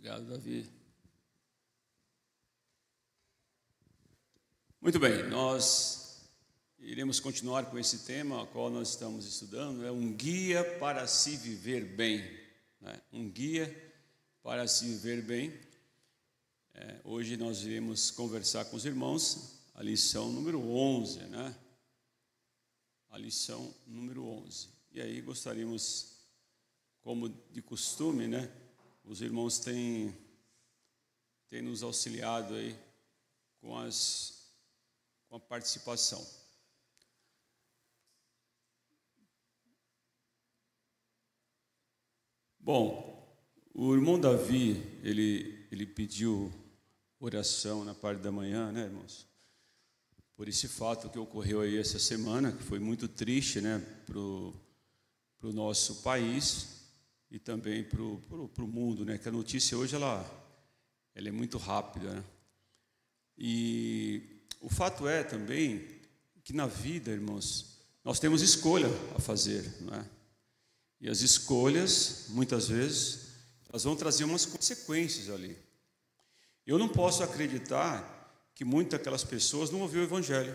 Obrigado, Davi. Muito bem, nós iremos continuar com esse tema, ao qual nós estamos estudando, é um guia para se viver bem, né? Um guia para se viver bem. Hoje nós iremos conversar com os irmãos a lição número 11, né? A lição número 11. E aí gostaríamos, como de costume, né? Os irmãos têm nos auxiliado aí com a participação. Bom, o irmão Davi, ele pediu oração na parte da manhã, né, irmãos? Por esse fato que ocorreu aí essa semana, que foi muito triste, né, pro nosso país e também pro mundo, né? Que a notícia hoje ela é muito rápida, né? E o fato é também que na vida, irmãos, nós temos escolha a fazer, não é? E as escolhas, muitas vezes, elas vão trazer umas consequências ali. Eu não posso acreditar que muitas daquelas pessoas não ouviram o Evangelho.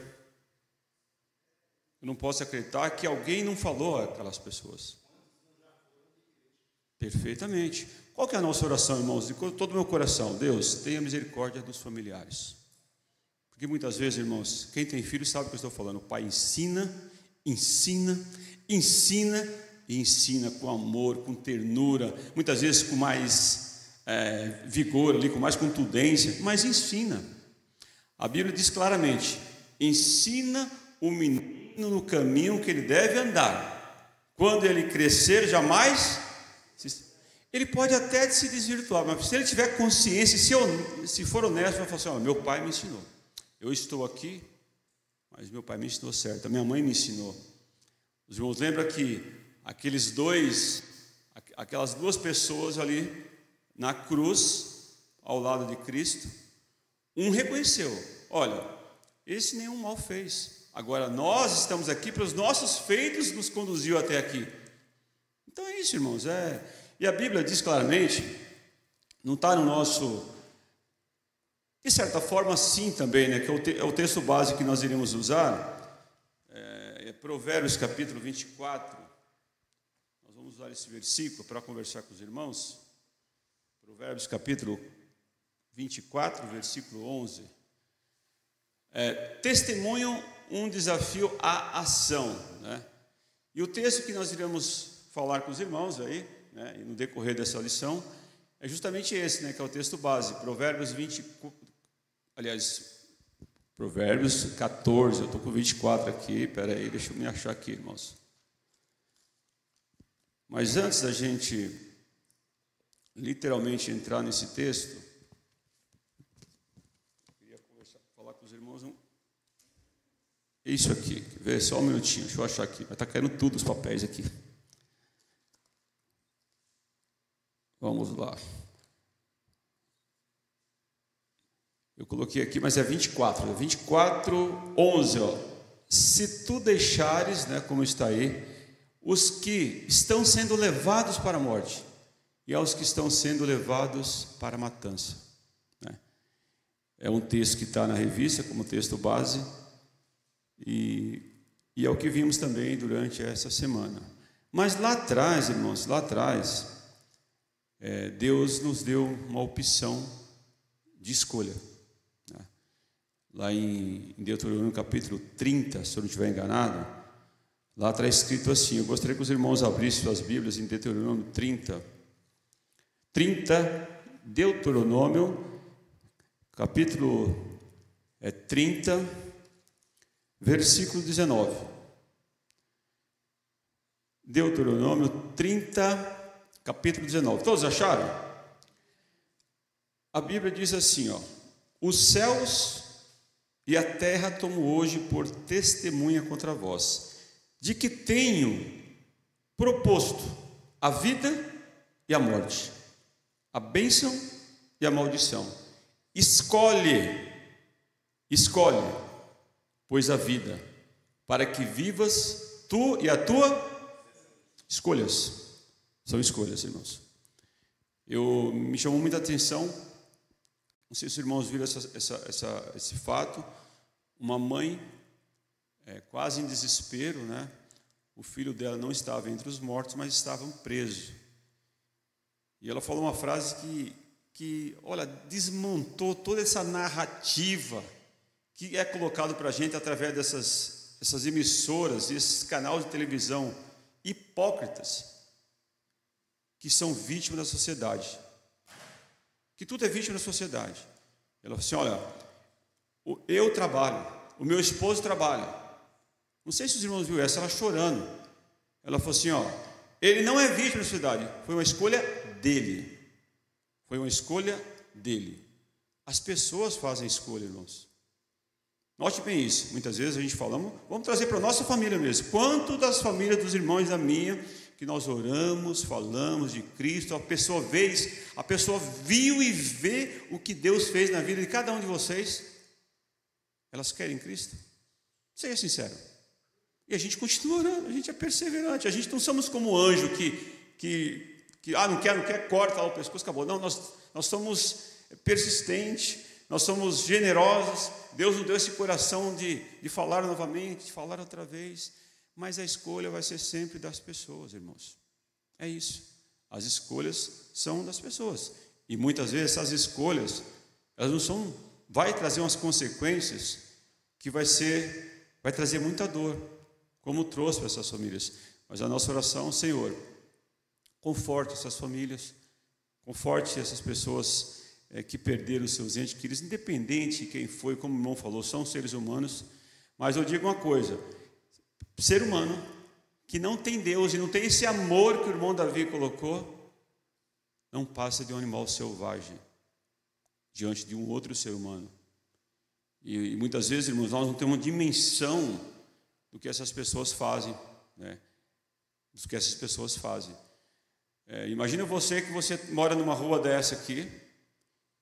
Eu não posso acreditar que alguém não falou àquelas pessoas. Perfeitamente. Qual que é a nossa oração, irmãos? De todo o meu coração, Deus, tenha misericórdia dos familiares. Porque muitas vezes, irmãos, quem tem filho sabe o que eu estou falando. O pai ensina e ensina com amor, com ternura, muitas vezes com mais vigor ali, com mais contundência, mas ensina. A Bíblia diz claramente: ensina o menino no caminho que ele deve andar. Quando ele crescer, jamais... Ele pode até se desvirtuar, mas se ele tiver consciência, se for honesto, vai falar assim: meu pai me ensinou. Eu estou aqui, mas meu pai me ensinou certo. A minha mãe me ensinou. Os irmãos lembram que aquelas duas pessoas ali na cruz, ao lado de Cristo, um reconheceu: olha, esse nenhum mal fez. Agora nós estamos aqui pelos nossos feitos nos conduziu até aqui. Então é isso, irmãos. E a Bíblia diz claramente, não está no nosso... De certa forma, sim, também, né? Que é o texto base que nós iremos usar. É Provérbios capítulo 24. Nós vamos usar esse versículo para conversar com os irmãos. Provérbios capítulo 24, versículo 11. Testemunham um desafio à ação, né? E o texto que nós iremos falar com os irmãos aí, né, e no decorrer dessa lição, é justamente esse, né, que é o texto base, Provérbios 14, eu estou com 24 aqui, espera aí, deixa eu me achar aqui, irmãos. Mas antes da gente literalmente entrar nesse texto, eu queria falar com os irmãos, isso aqui, quer ver? Só um minutinho, deixa eu achar aqui, vai estar caindo tudo os papéis aqui. Vamos lá. Eu coloquei aqui, mas é 24. 24, 11. Ó. Se tu deixares, né, como está aí, os que estão sendo levados para a morte e aos que estão sendo levados para a matança. Né? É um texto que está na revista como texto base e é o que vimos também durante essa semana. Mas lá atrás, irmãos, lá atrás... Deus nos deu uma opção de escolha, né? Lá em Deuteronômio capítulo 30, se eu não estiver enganado, lá está escrito assim, eu gostaria que os irmãos abrissem suas Bíblias em Deuteronômio 30, Deuteronômio capítulo 30, versículo 19. Deuteronômio 30, capítulo 19. Todos acharam? A Bíblia diz assim, ó: os céus e a terra tomo hoje por testemunha contra vós, de que tenho proposto a vida e a morte, a bênção e a maldição. Escolhe, pois a vida, para que vivas tu e a tua escolhas. São escolhas, irmãos. Me chamou muita atenção, não sei se os irmãos viram esse fato, uma mãe, quase em desespero, né? O filho dela não estava entre os mortos, mas estava preso. E ela falou uma frase que olha, desmontou toda essa narrativa que é colocado para a gente através dessas emissoras e esses canais de televisão hipócritas, que são vítimas da sociedade. Que tudo é vítima da sociedade. Ela falou assim, olha, eu trabalho, o meu esposo trabalha. Não sei se os irmãos viram essa, ela chorando. Ela falou assim, ele não é vítima da sociedade, foi uma escolha dele. Foi uma escolha dele. As pessoas fazem escolha, irmãos. Note bem isso. Muitas vezes a gente fala, vamos trazer para a nossa família mesmo. Quanto das famílias dos irmãos da minha, que nós oramos, falamos de Cristo, a pessoa viu e vê o que Deus fez na vida de cada um de vocês. Elas querem Cristo? Seja sincero. E a gente continua orando, a gente é perseverante. A gente não somos como o anjo que não quer, corta lá o pescoço, acabou. Não, nós somos persistentes, nós somos generosos. Deus nos deu esse coração de falar novamente, de falar outra vez. Mas a escolha vai ser sempre das pessoas, irmãos. É isso. As escolhas são das pessoas. E muitas vezes essas escolhas, elas não são, vai trazer umas consequências que vai trazer muita dor, como trouxe para essas famílias. Mas a nossa oração, Senhor, conforte essas famílias, conforte essas pessoas que perderam os seus entes queridos, independente de quem foi, como o irmão falou, são seres humanos. Mas eu digo uma coisa, ser humano que não tem Deus e não tem esse amor que o irmão Davi colocou, não passa de um animal selvagem diante de um outro ser humano. E muitas vezes, irmãos, nós não temos uma dimensão do que essas pessoas fazem, né? Do que essas pessoas fazem. Imagina que você mora numa rua dessa aqui,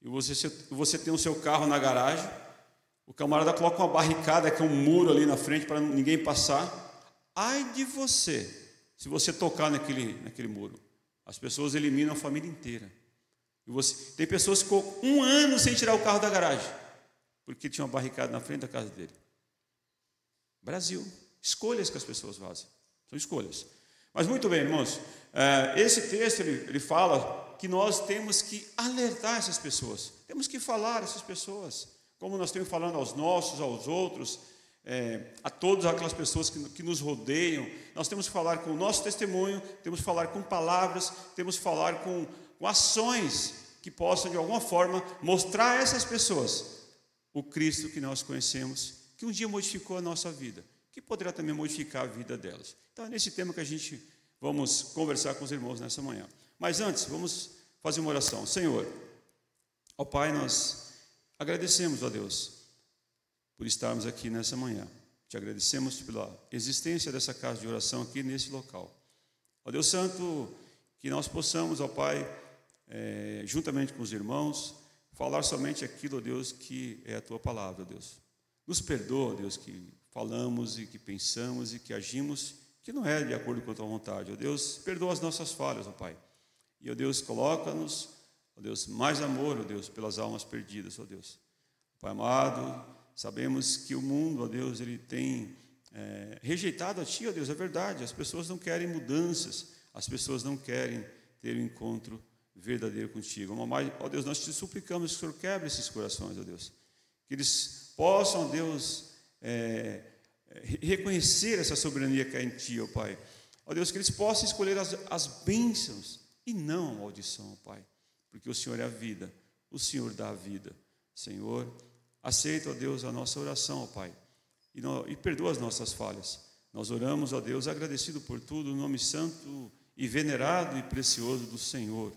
e você tem o seu carro na garagem, o camarada coloca uma barricada, que é um muro ali na frente para ninguém passar. Ai de você, se você tocar naquele muro. As pessoas eliminam a família inteira. Tem pessoas que ficou 1 ano sem tirar o carro da garagem, porque tinha uma barricada na frente da casa dele. Brasil, escolhas que as pessoas fazem, são escolhas. Mas muito bem, irmãos, esse texto ele fala que nós temos que alertar essas pessoas, temos que falar a essas pessoas, como nós temos falando aos nossos, aos outros, a todas aquelas pessoas que nos rodeiam. Nós temos que falar com o nosso testemunho, temos que falar com palavras, temos que falar com ações que possam de alguma forma mostrar a essas pessoas o Cristo que nós conhecemos, que um dia modificou a nossa vida, que poderá também modificar a vida delas. Então é nesse tema que a gente vamos conversar com os irmãos nessa manhã. Mas antes, vamos fazer uma oração. Senhor, ó Pai, nós agradecemos, ó Deus, por estarmos aqui nessa manhã. Te agradecemos pela existência dessa casa de oração aqui nesse local. Ó Deus Santo, que nós possamos, ó Pai, juntamente com os irmãos, falar somente aquilo, ó Deus, que é a Tua palavra, ó Deus. Nos perdoa, ó Deus, que falamos e que pensamos e que agimos que não é de acordo com a Tua vontade. Ó Deus, perdoa as nossas falhas, ó Pai. E, ó Deus, coloca-nos, ó Deus, mais amor, ó Deus, pelas almas perdidas, ó Deus. Pai amado, sabemos que o mundo, ó Deus, ele tem rejeitado a Ti, ó Deus, é verdade. As pessoas não querem mudanças, as pessoas não querem ter um encontro verdadeiro contigo. Mas, ó Deus, nós te suplicamos que o Senhor quebre esses corações, ó Deus. Que eles possam, ó Deus, reconhecer essa soberania que há em Ti, ó Pai. Ó Deus, que eles possam escolher as bênçãos e não a maldição, ó Pai. Porque o Senhor é a vida, o Senhor dá a vida. Senhor, aceita, ó Deus, a nossa oração, ó Pai, e perdoa as nossas falhas. Nós oramos, ó Deus, agradecido por tudo, no nome santo e venerado e precioso do Senhor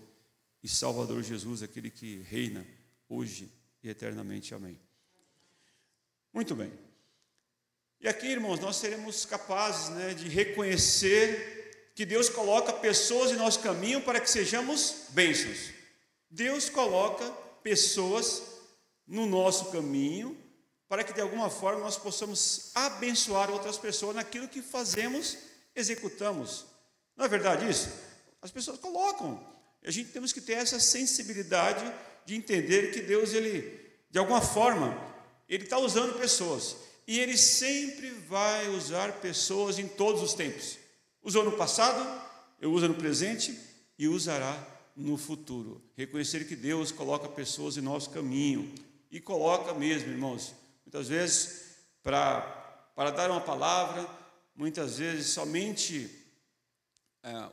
e Salvador Jesus, aquele que reina hoje e eternamente. Amém. Muito bem. E aqui, irmãos, nós seremos capazes, de reconhecer que Deus coloca pessoas em nosso caminho para que sejamos bênçãos. Deus coloca pessoas no nosso caminho para que de alguma forma nós possamos abençoar outras pessoas naquilo que fazemos, executamos. Não é verdade isso? As pessoas colocam E a gente temos que ter essa sensibilidade de entender que Deus, Ele, de alguma forma, Ele está usando pessoas. E Ele sempre vai usar pessoas em todos os tempos. Usou no passado, usa no presente e usará no futuro. Reconhecer que Deus coloca pessoas em nosso caminho. E coloca mesmo, irmãos. Muitas vezes, para dar uma palavra, muitas vezes somente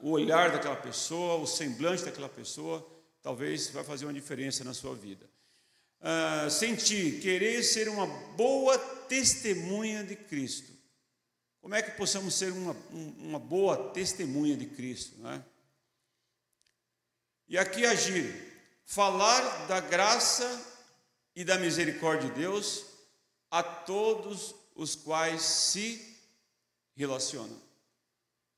o olhar daquela pessoa, o semblante daquela pessoa, talvez vai fazer uma diferença na sua vida. Sentir, querer ser uma boa testemunha de Cristo. Como é que possamos ser uma boa testemunha de Cristo, não é? E aqui agir, falar da graça e da misericórdia de Deus a todos os quais se relacionam.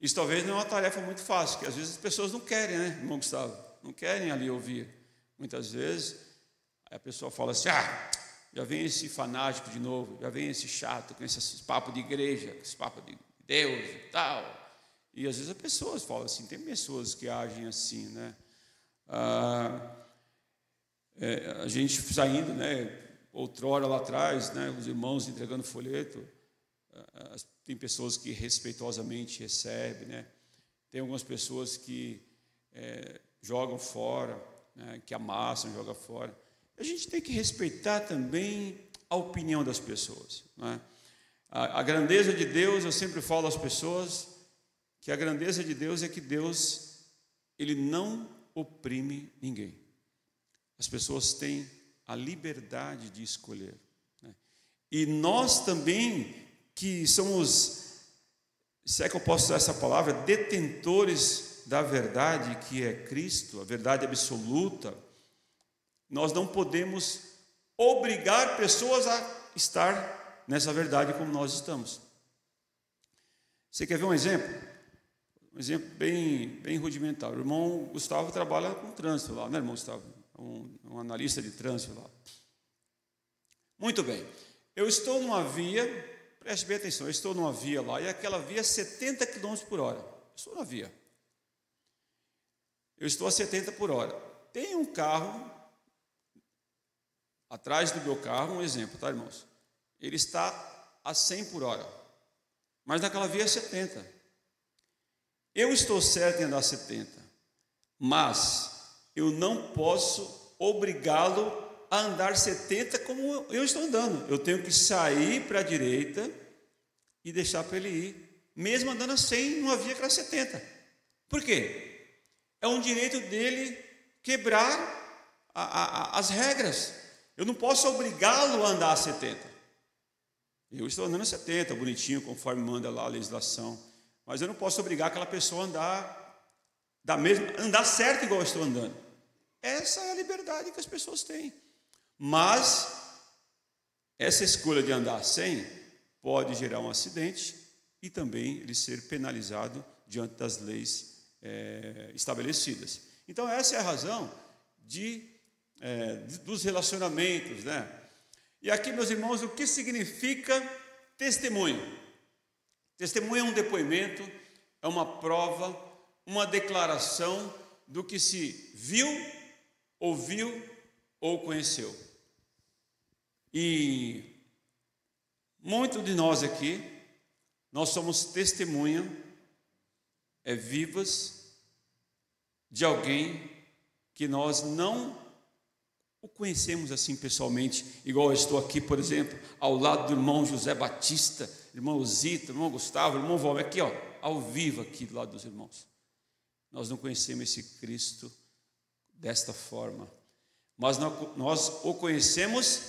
Isso talvez não é uma tarefa muito fácil, porque às vezes as pessoas não querem, né, irmão Gustavo? Não querem ali ouvir. Muitas vezes a pessoa fala assim, já vem esse fanático de novo, já vem esse chato, com esses papos de igreja, com esse papo de Deus e tal. E às vezes as pessoas falam assim, tem pessoas que agem assim, né? A gente saindo, né, outrora lá atrás, né, os irmãos entregando folheto, tem pessoas que respeitosamente recebem, né? Tem algumas pessoas que jogam fora, né, que amassam, jogam fora. A gente tem que respeitar também a opinião das pessoas, né? A grandeza de Deus, eu sempre falo às pessoas que a grandeza de Deus é que Deus, Ele não oprime ninguém. As pessoas têm a liberdade de escolher, né? E nós também, que somos, se é que eu posso usar essa palavra, detentores da verdade que é Cristo, a verdade absoluta, nós não podemos obrigar pessoas a estar nessa verdade como nós estamos. Você quer ver um exemplo? Um exemplo bem rudimentar. O irmão Gustavo trabalha com trânsito lá, né, irmão Gustavo? Um analista de trânsito lá. Muito bem. Eu estou numa via, preste bem atenção, eu estou numa via lá, e aquela via é 70 km por hora. Eu estou na via. Eu estou a 70 por hora. Tem um carro atrás do meu carro, um exemplo, tá, irmãos? Ele está a 100 por hora, mas naquela via é 70. Eu estou certo em andar 70, mas eu não posso obrigá-lo a andar 70 como eu estou andando. Eu tenho que sair para a direita e deixar para ele ir, mesmo andando a 100 numa via que era 70. Por quê? É um direito dele quebrar as regras. Eu não posso obrigá-lo a andar a 70. Eu estou andando a 70, bonitinho, conforme manda lá a legislação. Mas eu não posso obrigar aquela pessoa a andar certo igual eu estou andando. Essa é a liberdade que as pessoas têm. Mas essa escolha de andar a 100 pode gerar um acidente e também ele ser penalizado diante das leis estabelecidas. Então essa é a razão dos relacionamentos, né? E aqui, meus irmãos, o que significa testemunho? Testemunho é um depoimento, é uma prova, uma declaração do que se viu, ouviu ou conheceu. E muitos de nós aqui, nós somos testemunha vivas de alguém que nós não o conhecemos assim pessoalmente, igual eu estou aqui, por exemplo, ao lado do irmão José Batista, irmão Zita, irmão Gustavo, irmão Valmir, aqui, ó, ao vivo aqui do lado dos irmãos. Nós não conhecemos esse Cristo desta forma, mas nós o conhecemos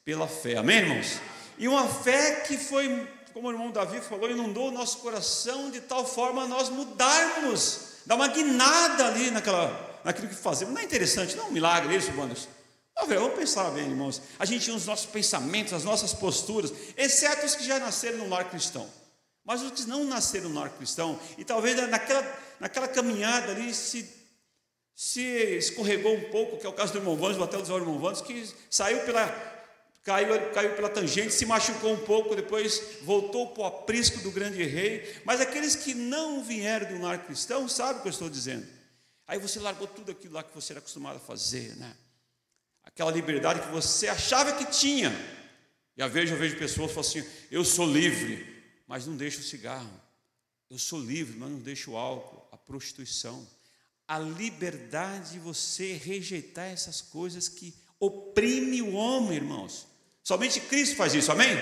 pela fé, amém, irmãos? E uma fé que foi, como o irmão Davi falou, inundou o nosso coração de tal forma a nós mudarmos, dar uma guinada ali naquilo que fazemos. Não é interessante, não é um milagre isso, irmãos? Vamos pensar bem, irmãos. A gente tinha os nossos pensamentos, as nossas posturas, exceto os que já nasceram no lar cristão. Mas os que não nasceram no lar cristão, e talvez naquela caminhada ali se escorregou um pouco, que é o caso do irmão Vandes, vou até usar o irmão Vandes, que caiu pela tangente, se machucou um pouco, depois voltou para o aprisco do grande rei. Mas aqueles que não vieram de um lar cristão, sabem o que eu estou dizendo? Aí você largou tudo aquilo lá que você era acostumado a fazer, né? Aquela liberdade que você achava que tinha. E às vezes eu vejo pessoas que falam assim: eu sou livre, mas não deixo o cigarro. Eu sou livre, mas não deixo o álcool, a prostituição. A liberdade de você rejeitar essas coisas que oprime o homem, irmãos. Somente Cristo faz isso, amém?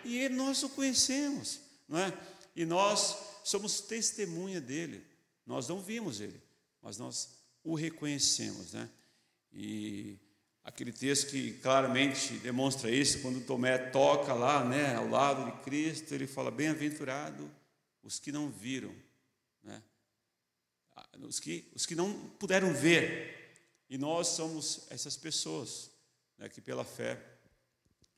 E nós o conhecemos, não é? E nós somos testemunha dele. Nós não vimos ele, mas nós o reconhecemos, né? E aquele texto que claramente demonstra isso, quando Tomé toca lá, né, ao lado de Cristo, ele fala: bem-aventurado os que não viram, né? Os que não puderam ver. E nós somos essas pessoas, né, que pela fé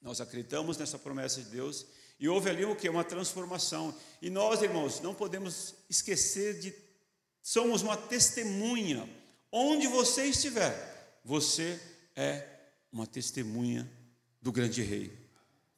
nós acreditamos nessa promessa de Deus. E houve ali o que? Uma transformação. E nós, irmãos, não podemos esquecer de somos uma testemunha. Onde você estiver, você é uma testemunha do grande rei.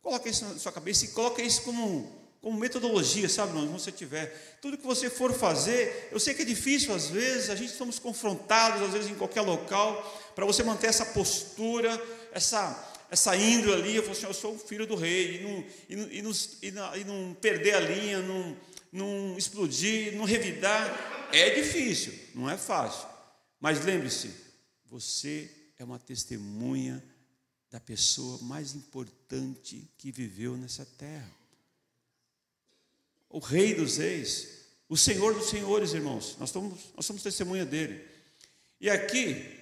Coloque isso na sua cabeça e coloque isso como metodologia, sabe? Onde você estiver, tudo que você for fazer, eu sei que é difícil às vezes, a gente somos confrontados às vezes em qualquer local, para você manter essa postura, essa índole ali. Eu falo assim: eu sou o filho do rei, e não perder a linha, não explodir, não revidar. É difícil, não é fácil, mas lembre-se, você é uma testemunha da pessoa mais importante que viveu nessa terra. O Rei dos Reis, o Senhor dos Senhores, irmãos. Nós somos testemunha dele. E aqui,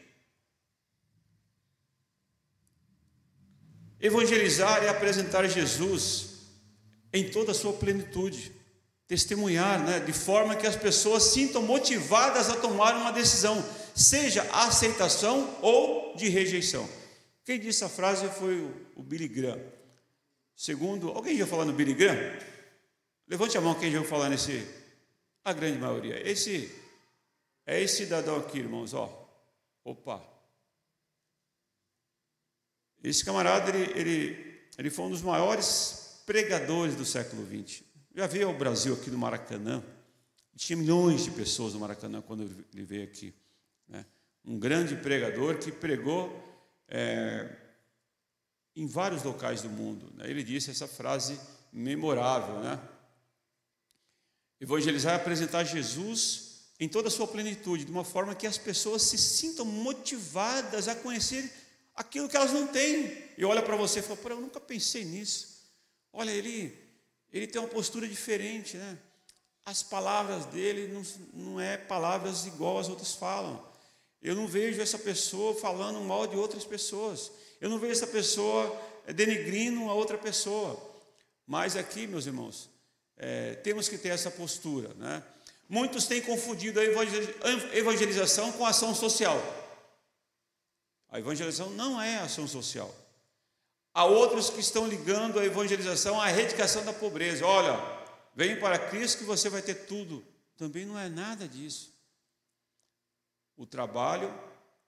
evangelizar é apresentar Jesus em toda a sua plenitude. Testemunhar, né, de forma que as pessoas sintam motivadas a tomar uma decisão, seja a aceitação ou de rejeição. Quem disse essa frase foi o Billy Graham. Segundo, alguém já falou no Billy Graham? Levante a mão quem já ouviu falar nesse. A grande maioria. É esse cidadão aqui, irmãos, ó. Opa. Esse camarada, ele foi um dos maiores pregadores do século XX. Já veio ao Brasil aqui no Maracanã. Tinha milhões de pessoas no Maracanã quando ele veio aqui, né? Um grande pregador que pregou em vários locais do mundo, né? Ele disse essa frase memorável, né? Evangelizar é apresentar Jesus em toda a sua plenitude, de uma forma que as pessoas se sintam motivadas a conhecer aquilo que elas não têm. E olha para você e fala: eu nunca pensei nisso. Olha, ele tem uma postura diferente, né? As palavras dele não é palavras igual as outras falam. Eu não vejo essa pessoa falando mal de outras pessoas. Eu não vejo essa pessoa denegrindo a outra pessoa. Mas aqui, meus irmãos, temos que ter essa postura, né? Muitos têm confundido a evangelização com a ação social. A evangelização não é ação social. Há outros que estão ligando a evangelização à erradicação da pobreza. Olha, vem para Cristo que você vai ter tudo. Também não é nada disso. O trabalho,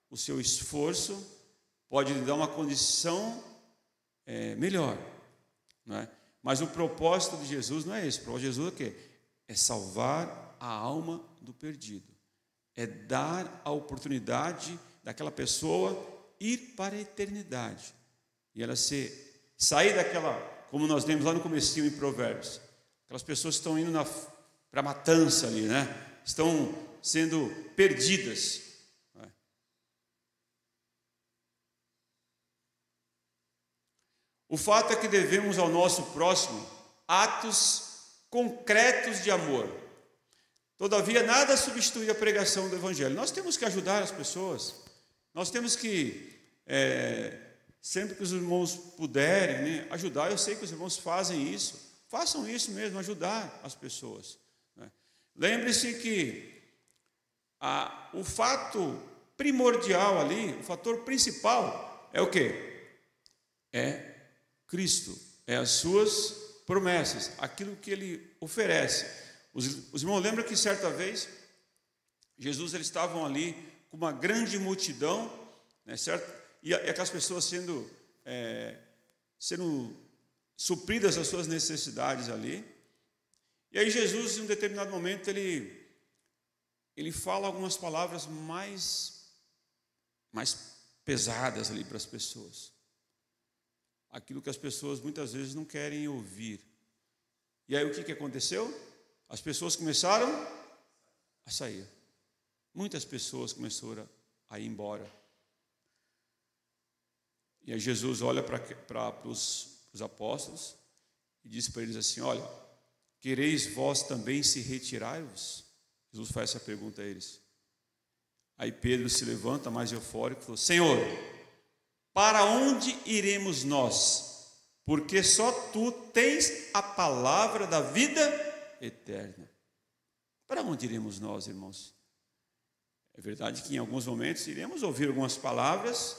o seu esforço pode lhe dar uma condição melhor, não é? Mas o propósito de Jesus não é esse. O propósito de Jesus é o quê? É salvar a alma do perdido. É dar a oportunidade daquela pessoa ir para a eternidade. E ela sair daquela, como nós lemos lá no comecinho em Provérbios, aquelas pessoas que estão indo para a matança ali, né? Estão sendo perdidas. Né? O fato é que devemos ao nosso próximo atos concretos de amor. Todavia, nada substitui a pregação do Evangelho. Nós temos que ajudar as pessoas. Nós temos que, sempre que os irmãos puderem, né, ajudar. Eu sei que os irmãos fazem isso. Façam isso mesmo, ajudar as pessoas. Né? Lembre-se que o fato primordial ali, o fator principal é o quê? É Cristo, é as suas promessas, aquilo que Ele oferece. Os irmãos lembram que certa vez, Jesus, eles estavam ali com uma grande multidão, né, certo? E aquelas pessoas sendo supridas as suas necessidades ali. E aí Jesus, em um determinado momento, ele ele fala algumas palavras mais pesadas ali para as pessoas. Aquilo que as pessoas muitas vezes não querem ouvir. E aí o que aconteceu? As pessoas começaram a sair. Muitas pessoas começaram a ir embora. E aí Jesus olha para os apóstolos e diz para eles assim: olha, quereis vós também se retirai-vos? Jesus faz essa pergunta a eles. Aí Pedro se levanta mais eufórico e falou: Senhor, para onde iremos nós? Porque só tu tens a palavra da vida eterna. Para onde iremos nós, irmãos? É verdade que em alguns momentos iremos ouvir algumas palavras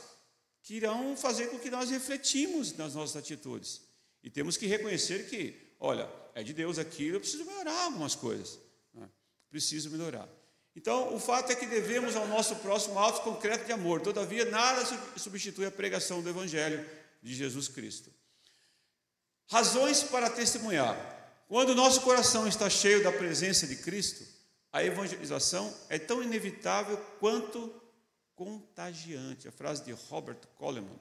que irão fazer com que nós refletimos nas nossas atitudes. E temos que reconhecer que, olha, é de Deus aquilo, eu preciso melhorar algumas coisas. Né? Preciso melhorar. Então, o fato é que devemos ao nosso próximo ato concreto de amor. Todavia, nada substitui a pregação do Evangelho de Jesus Cristo. Razões para testemunhar. Quando o nosso coração está cheio da presença de Cristo, a evangelização é tão inevitável quanto contagiante. A frase de Robert Coleman.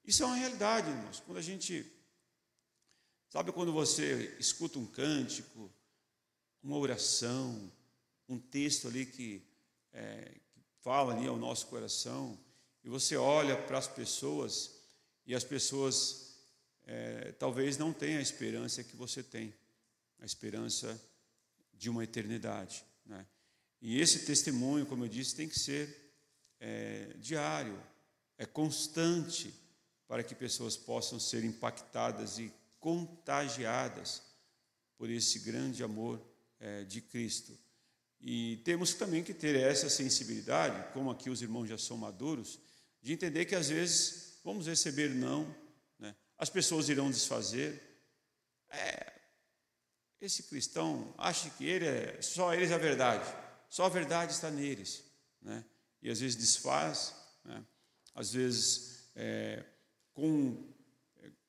Isso é uma realidade, irmãos. Quando a gente... Sabe quando você escuta um cântico, uma oração, um texto ali que fala ali ao nosso coração, e você olha para as pessoas, e as pessoas talvez não tenham a esperança que você tem, a esperança de uma eternidade, né? E esse testemunho, como eu disse, tem que ser diário, constante, para que pessoas possam ser impactadas e contagiadas por esse grande amor de Cristo. E temos também que ter essa sensibilidade, como aqui os irmãos já são maduros, de entender que às vezes vamos receber não, né? As pessoas irão desfazer. Esse cristão acha que só eles é a verdade, só a verdade está neles, né? E às vezes desfaz, né? Às vezes com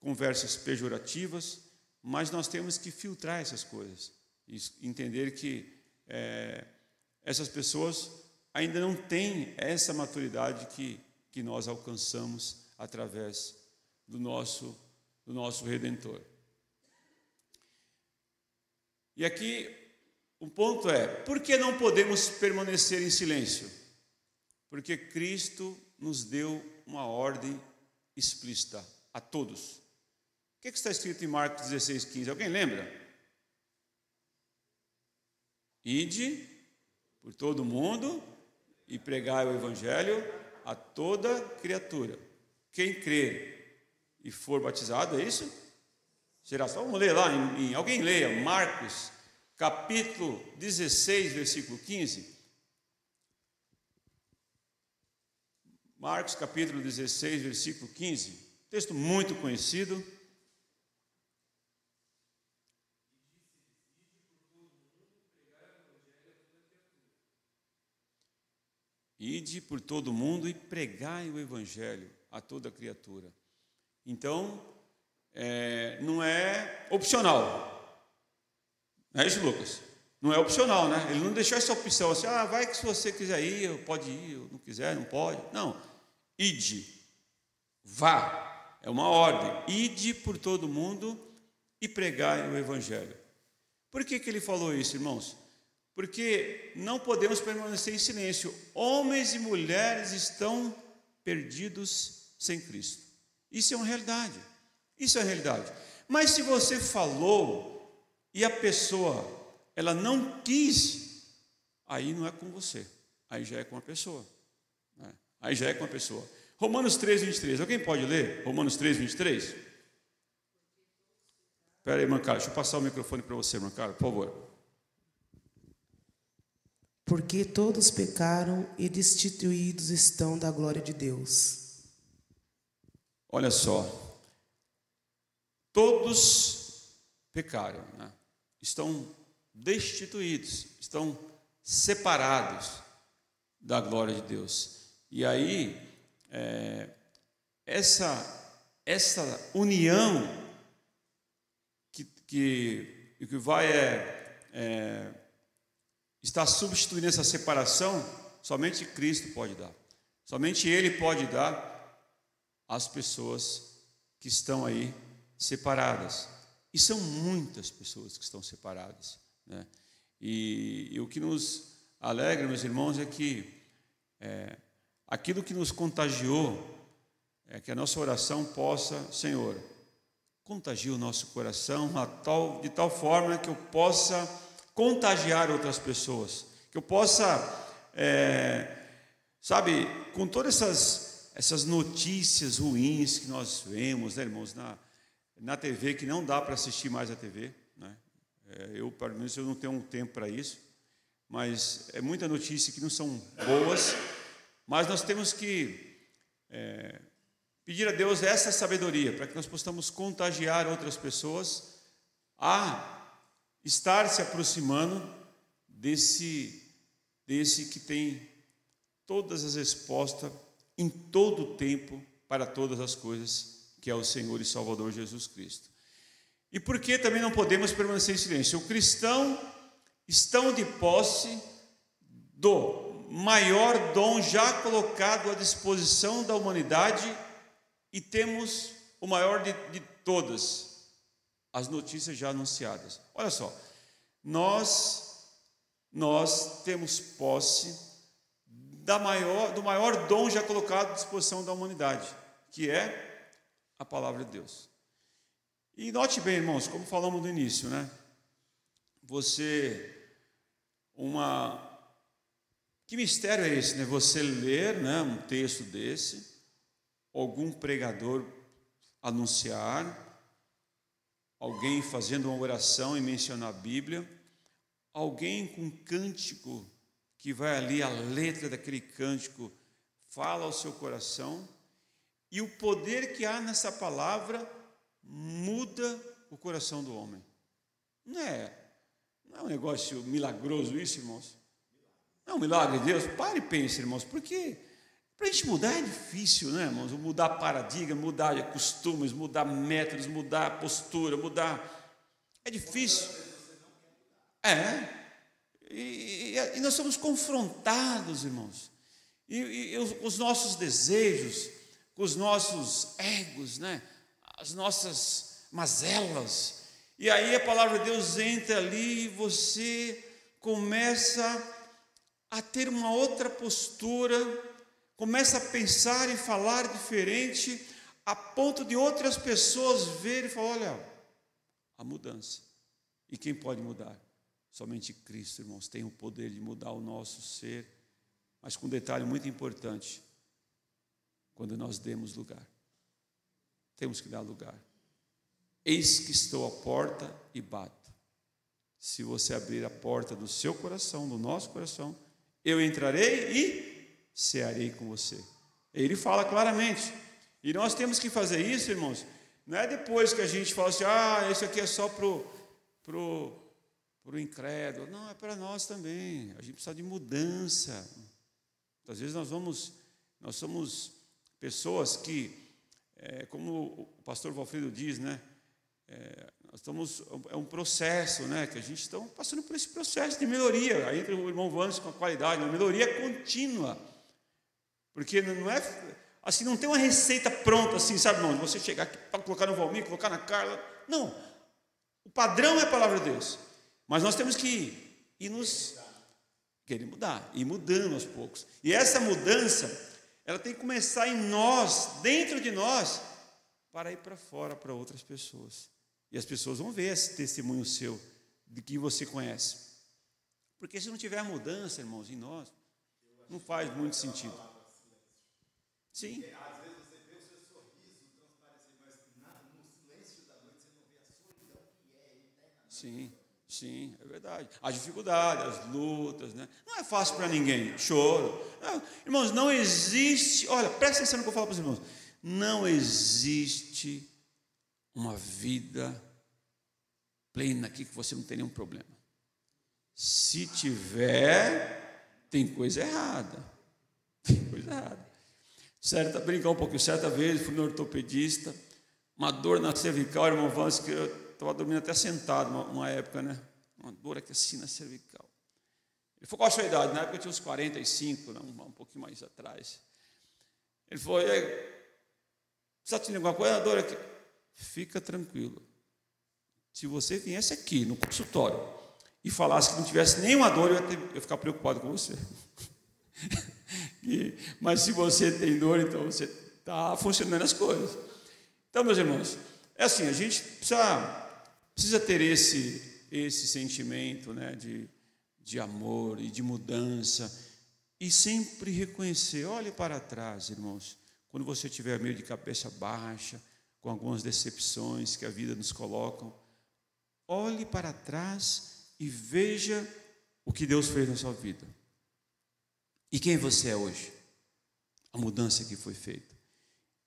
conversas pejorativas, mas nós temos que filtrar essas coisas e entender que essas pessoas ainda não têm essa maturidade que nós alcançamos através do nosso Redentor. E aqui o ponto por que não podemos permanecer em silêncio? Porque Cristo nos deu uma ordem explícita a todos. O que está escrito em Marcos 16:15? Alguém lembra? Ide por todo mundo e pregai o Evangelho a toda criatura. Quem crer e for batizado, é isso? Será só? Vamos ler lá, alguém leia Marcos, capítulo 16, versículo 15. Marcos, capítulo 16, versículo 15. Texto muito conhecido. Ide por todo mundo e pregai o Evangelho a toda criatura. Então, não é opcional. Não é isso, Lucas? Não é opcional, né? Ele não deixou essa opção assim, vai que se você quiser ir, pode ir, não quiser, não pode. Não. Ide, vá, é uma ordem. Ide por todo mundo e pregai o Evangelho. Por que ele falou isso, irmãos? Porque não podemos permanecer em silêncio. Homens e mulheres estão perdidos sem Cristo. Isso é uma realidade. Isso é a realidade. Mas se você falou e a pessoa ela não quis, aí não é com você. Aí já é com a pessoa. Né? Aí já é com a pessoa. Romanos 3, 23. Alguém pode ler? Romanos 3, 23? Espera aí, irmã Carla. Deixa eu passar o microfone para você, irmã Carla, por favor. Porque todos pecaram e destituídos estão da glória de Deus. Olha só, todos pecaram, né? Estão destituídos, estão separados da glória de Deus. E aí, essa união que vai está substituindo essa separação, somente Cristo pode dar. Somente Ele pode dar às pessoas que estão aí separadas. E são muitas pessoas que estão separadas, né? E o que nos alegra, meus irmãos, é que aquilo que nos contagiou é que a nossa oração possa, Senhor, contagie o nosso coração de tal forma que eu possa contagiar outras pessoas, que eu possa, sabe, com todas essas notícias ruins que nós vemos, né, irmãos, na TV, que não dá para assistir mais a TV, né? Eu, pelo menos, eu não tenho um tempo para isso, mas é muita notícia que não são boas, mas nós temos que pedir a Deus essa sabedoria, para que nós possamos contagiar outras pessoas a estar se aproximando desse que tem todas as respostas em todo o tempo para todas as coisas, que é o Senhor e Salvador Jesus Cristo. E por que também não podemos permanecer em silêncio? O cristão estão de posse do maior dom já colocado à disposição da humanidade, e temos o maior de todas, as notícias já anunciadas. Olha só, nós temos posse do maior dom já colocado à disposição da humanidade, que é a palavra de Deus. E note bem, irmãos, como falamos no início, né? Que mistério é esse, né? Você ler, né, um texto desse, algum pregador anunciar, alguém fazendo uma oração e mencionar a Bíblia, alguém com um cântico que vai ali, a letra daquele cântico fala ao seu coração, e o poder que há nessa palavra muda o coração do homem. Não é um negócio milagroso isso, irmãos? Não é um milagre de Deus? Pare e pense, irmãos, porque para a gente mudar é difícil, né, irmãos? Mudar paradigma, mudar costumes, mudar métodos, mudar postura, é difícil. E nós somos confrontados, irmãos, e os nossos desejos, com os nossos egos, né? As nossas mazelas, e aí a palavra de Deus entra ali e você começa a ter uma outra postura, começa a pensar e falar diferente, a ponto de outras pessoas verem e falar: olha, a mudança. E quem pode mudar? Somente Cristo, irmãos, tem o poder de mudar o nosso ser, mas com um detalhe muito importante: quando nós demos lugar. Temos que dar lugar. Eis que estou à porta e bato. Se você abrir a porta do seu coração, do nosso coração, eu entrarei e cearei com você. Ele fala claramente. E nós temos que fazer isso, irmãos. Não é depois que a gente fala assim: isso aqui é só pro incrédulo. Não, é para nós também. A gente precisa de mudança. Às vezes nós somos pessoas que, como o pastor Valfrido diz, né? Nós estamos, é um processo, né? Que a gente está passando por esse processo de melhoria. Aí entra o irmão Vandes com a qualidade, uma melhoria contínua. Porque não é assim, não tem uma receita pronta, assim, sabe, irmão? Você chegar aqui para colocar no Valmir, colocar na Carla. Não. O padrão é a palavra de Deus. Mas nós temos que ir nos querer mudar, ir mudando aos poucos. E essa mudança, ela tem que começar em nós, dentro de nós, para ir para fora para outras pessoas. E as pessoas vão ver esse testemunho seu, de que você conhece. Porque se não tiver mudança, irmãos, em nós, não faz muito sentido. Sim. Às vezes você vê o seu sorriso transparecer, mas no silêncio da noite você não vê a solidão que é eternamente. Sim, é verdade. As dificuldades, as lutas, né? Não é fácil para ninguém. Choro. Não, irmãos, não existe. Olha, presta atenção no que eu falo para os irmãos. Não existe uma vida plena aqui que você não tem nenhum problema. Se tiver, tem coisa errada. Tem coisa errada. Brincar um pouquinho. Certa vez, fui no ortopedista, uma dor na cervical, irmão Vance, que eu estava dormindo até sentado uma época, né? Uma dor aqui assim na cervical. Ele falou, qual a sua idade? Na época eu tinha uns 45, não, um pouquinho mais atrás. Ele falou, e aí, precisa te alguma coisa? Dor aqui. Fica tranquilo. Se você viesse aqui no consultório e falasse que não tivesse nenhuma dor, eu ia ficar preocupado com você. Mas se você tem dor, então você está funcionando as coisas. Então, meus irmãos, é assim, a gente precisa ter esse sentimento, né, de amor e de mudança, e sempre reconhecer, olhe para trás, irmãos, quando você tiver meio de cabeça baixa, com algumas decepções que a vida nos coloca, olhe para trás e veja o que Deus fez na sua vida. E quem você é hoje? A mudança que foi feita.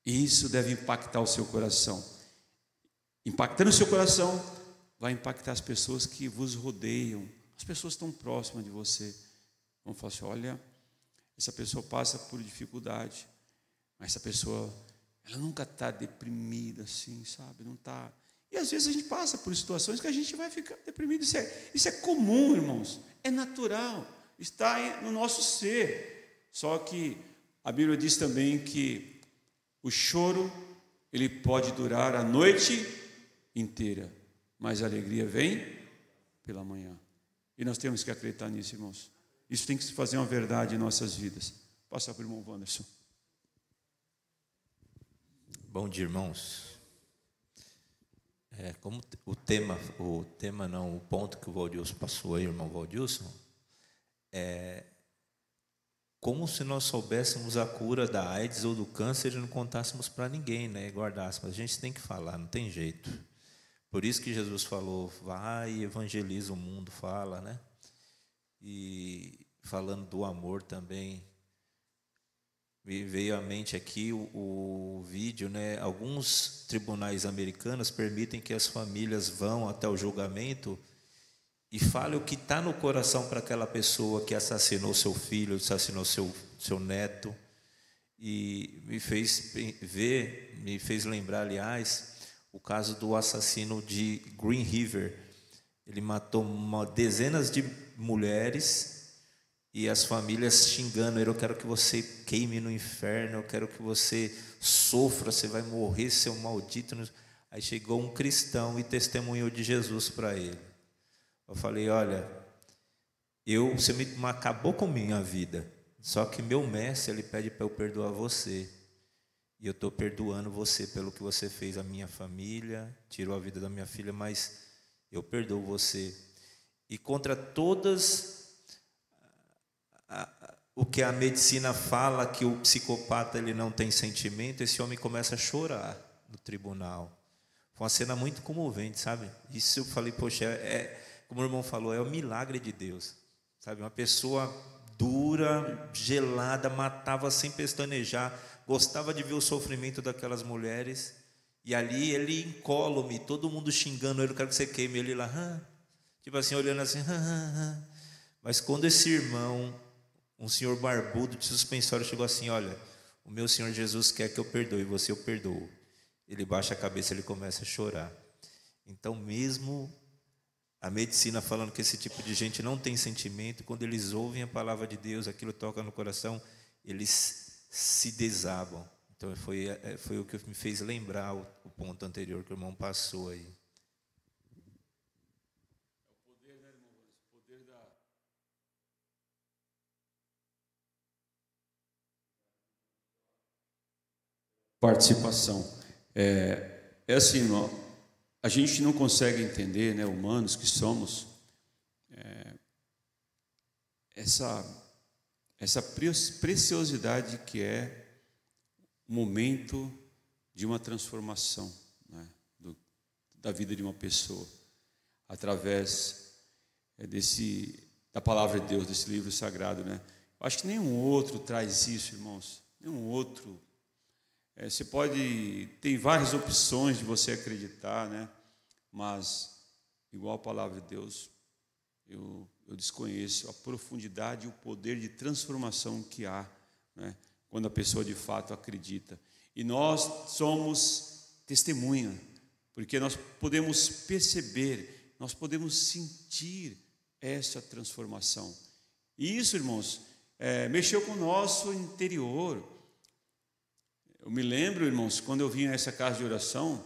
E isso deve impactar o seu coração. Impactando o seu coração, vai impactar as pessoas que vos rodeiam, as pessoas que estão próximas de você. Vão falar assim, olha, essa pessoa passa por dificuldade, mas essa pessoa, ela nunca está deprimida assim, sabe? Não está. E às vezes a gente passa por situações que a gente vai ficar deprimido. Isso é comum, irmãos. É natural. Está no nosso ser. Só que a Bíblia diz também que o choro, ele pode durar a noite inteira, mas a alegria vem pela manhã. E nós temos que acreditar nisso, irmãos. Isso tem que se fazer uma verdade em nossas vidas. Passa para o irmão Wanderson. Bom dia, irmãos. Como o ponto que o Valdilson passou aí, irmão Valdilson, como se nós soubéssemos a cura da AIDS ou do câncer e não contássemos para ninguém, né? E guardássemos. A gente tem que falar, não tem jeito. Por isso que Jesus falou, vai e evangeliza o mundo, fala, né? E falando do amor também, me veio à mente aqui o vídeo, né? Alguns tribunais americanos permitem que as famílias vão até o julgamento e falem o que está no coração para aquela pessoa que assassinou seu filho, assassinou seu neto. E me fez lembrar, aliás, o caso do assassino de Green River. Ele matou dezenas de mulheres e as famílias xingando ele, eu quero que você queime no inferno, eu quero que você sofra, você vai morrer, seu maldito. Aí chegou um cristão e testemunhou de Jesus para ele. Eu falei, olha, você acabou com minha vida, só que meu mestre, ele pede para eu perdoar você. E eu estou perdoando você pelo que você fez à minha família, tirou a vida da minha filha, mas eu perdoo você. E contra todas o que a medicina fala, que o psicopata ele não tem sentimento, esse homem começa a chorar no tribunal. Foi uma cena muito comovente, sabe? Isso eu falei, poxa, como o irmão falou, é o milagre de Deus. Sabe? Uma pessoa dura, gelada, matava sem pestanejar, gostava de ver o sofrimento daquelas mulheres, e ali ele incólume, todo mundo xingando ele, eu quero que você queime, ele lá, tipo assim, olhando assim, Mas quando esse irmão, um senhor barbudo de suspensório, chegou assim, olha, o meu Senhor Jesus quer que eu perdoe, você eu perdoo. Ele baixa a cabeça, ele começa a chorar. Então mesmo a medicina falando que esse tipo de gente não tem sentimento, quando eles ouvem a palavra de Deus, aquilo toca no coração, eles se desabam. Então foi o que me fez lembrar o ponto anterior que o irmão passou aí. É o poder, né, irmão? O poder da participação. É assim, irmão, a gente não consegue entender, né, humanos que somos, essa preciosidade que é o momento de uma transformação, né, da vida de uma pessoa, através da palavra de Deus, desse livro sagrado, né? Eu acho que nenhum outro traz isso, irmãos, nenhum outro. Você tem várias opções de você acreditar, né? Mas, igual a palavra de Deus, eu desconheço a profundidade e o poder de transformação que há, né, quando a pessoa de fato acredita. E nós somos testemunha, porque nós podemos perceber, nós podemos sentir essa transformação. E isso, irmãos, mexeu com o nosso interior. Eu me lembro, irmãos, quando eu vim a essa casa de oração,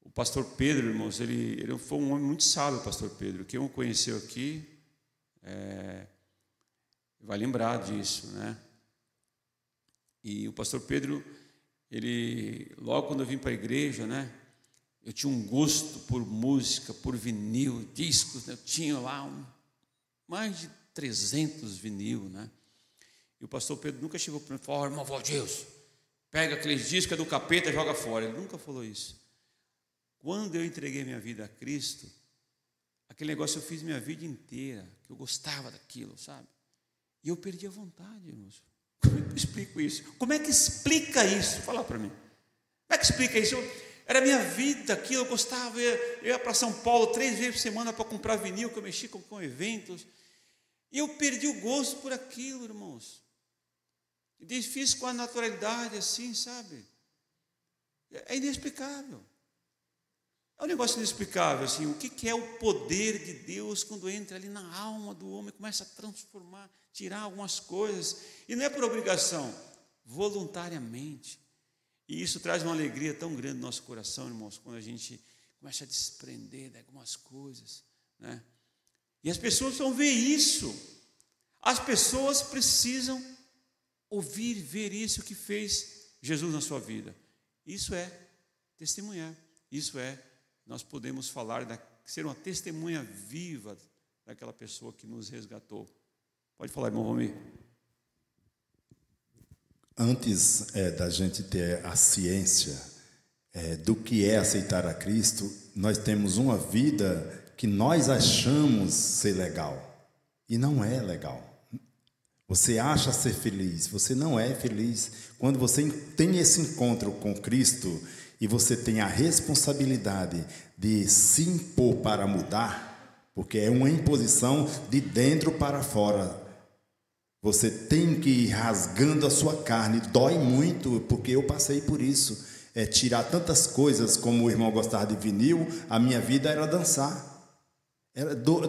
o pastor Pedro, irmãos, ele foi um homem muito sábio, o pastor Pedro. Quem o conheceu aqui vai lembrar disso, né? E o pastor Pedro, logo quando eu vim para a igreja, né, eu tinha um gosto por música, por vinil, discos, né? Eu tinha lá mais de 300 vinil, né? E o pastor Pedro nunca chegou para mim e falou: irmão Valdeus, pega aqueles discos do capeta e joga fora. Ele nunca falou isso. Quando eu entreguei minha vida a Cristo, aquele negócio eu fiz minha vida inteira, que eu gostava daquilo, sabe? E eu perdi a vontade, irmãos. Como é que eu explico isso? Como é que explica isso? Fala para mim. Como é que explica isso? Era a minha vida, aquilo, eu gostava. Eu ia para São Paulo 3 vezes por semana para comprar vinil, que eu mexia com eventos. E eu perdi o gosto por aquilo, irmãos. E fiz com a naturalidade assim, sabe? É inexplicável. É um negócio inexplicável, assim, o que é o poder de Deus quando entra ali na alma do homem, começa a transformar, tirar algumas coisas, e não é por obrigação, voluntariamente. E isso traz uma alegria tão grande no nosso coração, irmãos, quando a gente começa a desprender de algumas coisas, né? E as pessoas vão ver isso. As pessoas precisam ouvir, ver isso que fez Jesus na sua vida. Isso é testemunhar, isso nós podemos falar, ser uma testemunha viva daquela pessoa que nos resgatou. Pode falar, irmão Romir. Antes da gente ter a ciência do que é aceitar a Cristo, nós temos uma vida que nós achamos ser legal, e não é legal. Você acha ser feliz, você não é feliz. Quando você tem esse encontro com Cristo, e você tem a responsabilidade de se impor para mudar, porque é uma imposição de dentro para fora. Você tem que ir rasgando a sua carne, dói muito, porque eu passei por isso. Tirar tantas coisas, como o irmão gostava de vinil, a minha vida era dançar.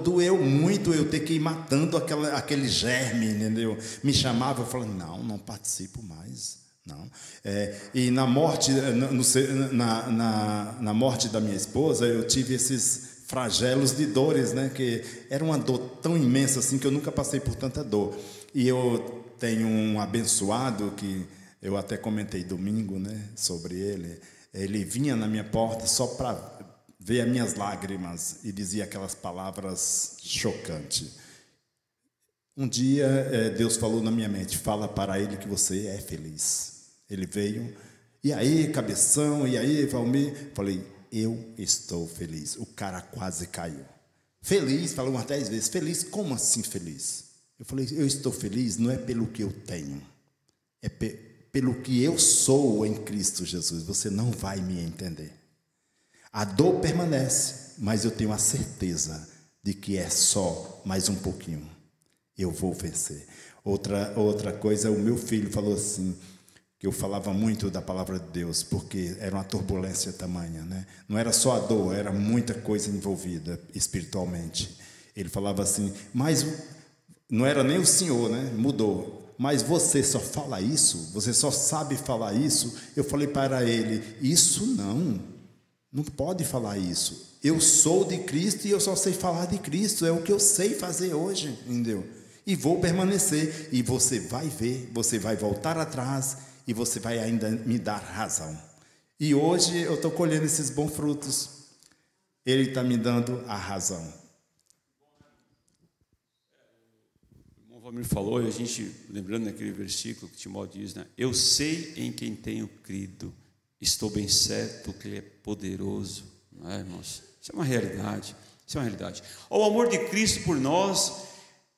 Doeu muito eu ter que ir matando aquele germe, entendeu? Me chamava, eu falava, não participo mais. Não. E na morte, na morte da minha esposa, eu tive esses flagelos de dores, né? Que era uma dor tão imensa assim que eu nunca passei por tanta dor. E eu tenho um abençoado que eu até comentei domingo, né, sobre ele. Ele vinha na minha porta só para ver as minhas lágrimas e dizia aquelas palavras chocantes. Um dia Deus falou na minha mente: fala para ele que você é feliz. Ele veio, e aí, cabeção, e aí, Valmir? Falei, eu estou feliz. O cara quase caiu. Feliz, falou umas 10 vezes. Feliz? Como assim feliz? Eu falei, eu estou feliz não é pelo que eu tenho, é pelo que eu sou em Cristo Jesus. Você não vai me entender. A dor permanece, mas eu tenho a certeza de que é só mais um pouquinho. Eu vou vencer. Outra coisa, o meu filho falou assim, que eu falava muito da palavra de Deus, porque era uma turbulência tamanha, né? Não era só a dor, era muita coisa envolvida espiritualmente. Ele falava assim, mas não era nem o senhor, né? Mudou. Mas você só fala isso? Você só sabe falar isso? Eu falei para ele, isso não pode falar isso. Eu sou de Cristo e eu só sei falar de Cristo, é o que eu sei fazer hoje, entendeu? E vou permanecer, e você vai ver, você vai voltar atrás, e você vai ainda me dar razão. E hoje eu estou colhendo esses bons frutos. Ele está me dando a razão. O irmão Valmir falou, e a gente, lembrando daquele versículo que Timóteo diz, né? Eu sei em quem tenho crido, estou bem certo que Ele é poderoso. Não é, irmãos? Isso é uma realidade. Isso é uma realidade. O amor de Cristo por nós,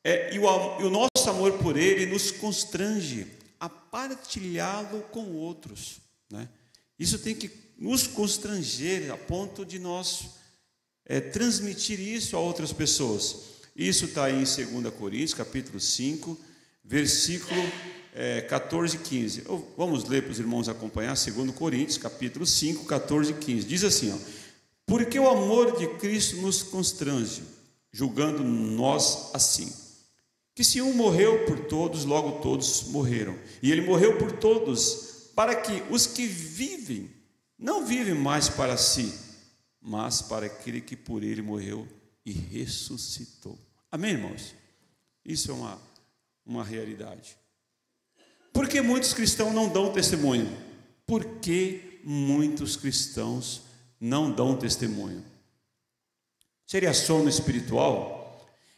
e o nosso amor por Ele nos constrange a partilhá-lo com outros, né? Isso tem que nos constranger a ponto de nós transmitir isso a outras pessoas. Isso está em 2 Coríntios, capítulo 5, versículo 14 e 15. Vamos ler para os irmãos acompanhar, 2 Coríntios, capítulo 5, 14 e 15. Diz assim, porque o amor de Cristo nos constrange, julgando nós assim, que se um morreu por todos, logo todos morreram. E ele morreu por todos, para que os que vivem, não vivem mais para si, mas para aquele que por ele morreu e ressuscitou. Amém, irmãos? Isso é uma realidade. Por que muitos cristãos não dão testemunho? Por que muitos cristãos não dão testemunho? Seria sono espiritual?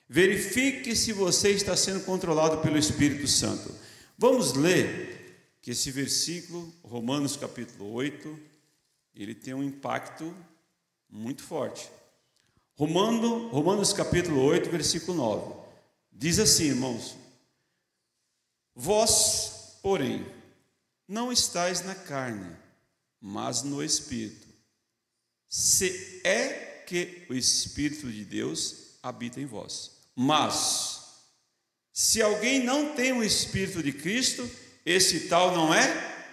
Verifique se você está sendo controlado pelo Espírito Santo. Vamos ler que esse versículo, Romanos capítulo 8, ele tem um impacto muito forte. Romanos capítulo 8, versículo 9. Diz assim, irmãos: vós, porém, não estáis na carne, mas no Espírito, se é que o Espírito de Deus habita em vós. Mas, se alguém não tem o Espírito de Cristo, esse tal não é?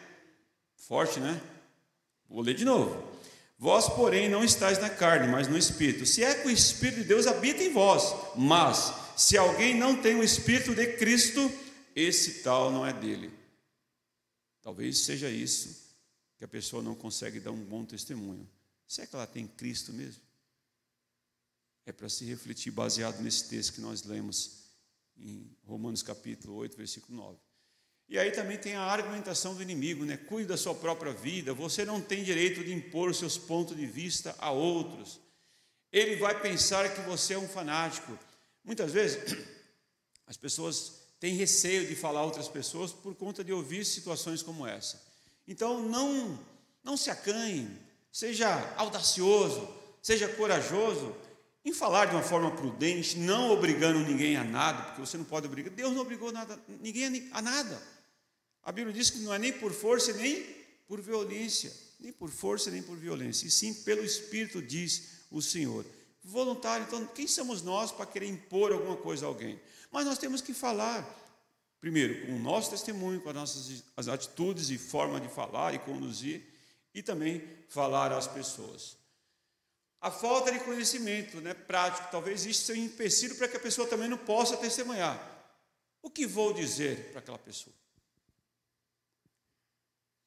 Forte, né? Vou ler de novo. Vós, porém, não estáis na carne, mas no Espírito, se é que o Espírito de Deus habita em vós. Mas, se alguém não tem o Espírito de Cristo, esse tal não é dele. Talvez seja isso que a pessoa não consegue dar um bom testemunho. Será que ela tem Cristo mesmo? É para se refletir baseado nesse texto que nós lemos em Romanos capítulo 8, versículo 9. E aí também tem a argumentação do inimigo, né? Cuide da sua própria vida, você não tem direito de impor os seus pontos de vista a outros. Ele vai pensar que você é um fanático. Muitas vezes as pessoas têm receio de falar a outras pessoas por conta de ouvir situações como essa. Então não se acanhe, seja audacioso, seja corajoso em falar de uma forma prudente, não obrigando ninguém a nada, porque você não pode obrigar. Deus não obrigou ninguém a nada. A Bíblia diz que não é nem por força nem por violência, nem por força nem por violência, e sim pelo Espírito, diz o Senhor. Voluntário, então, quem somos nós para querer impor alguma coisa a alguém? Mas nós temos que falar, primeiro, com o nosso testemunho, com as atitudes e forma de falar e conduzir, e também falar às pessoas. A falta de conhecimento, né, prático, talvez isso seja um empecilho para que a pessoa também não possa testemunhar. O que vou dizer para aquela pessoa?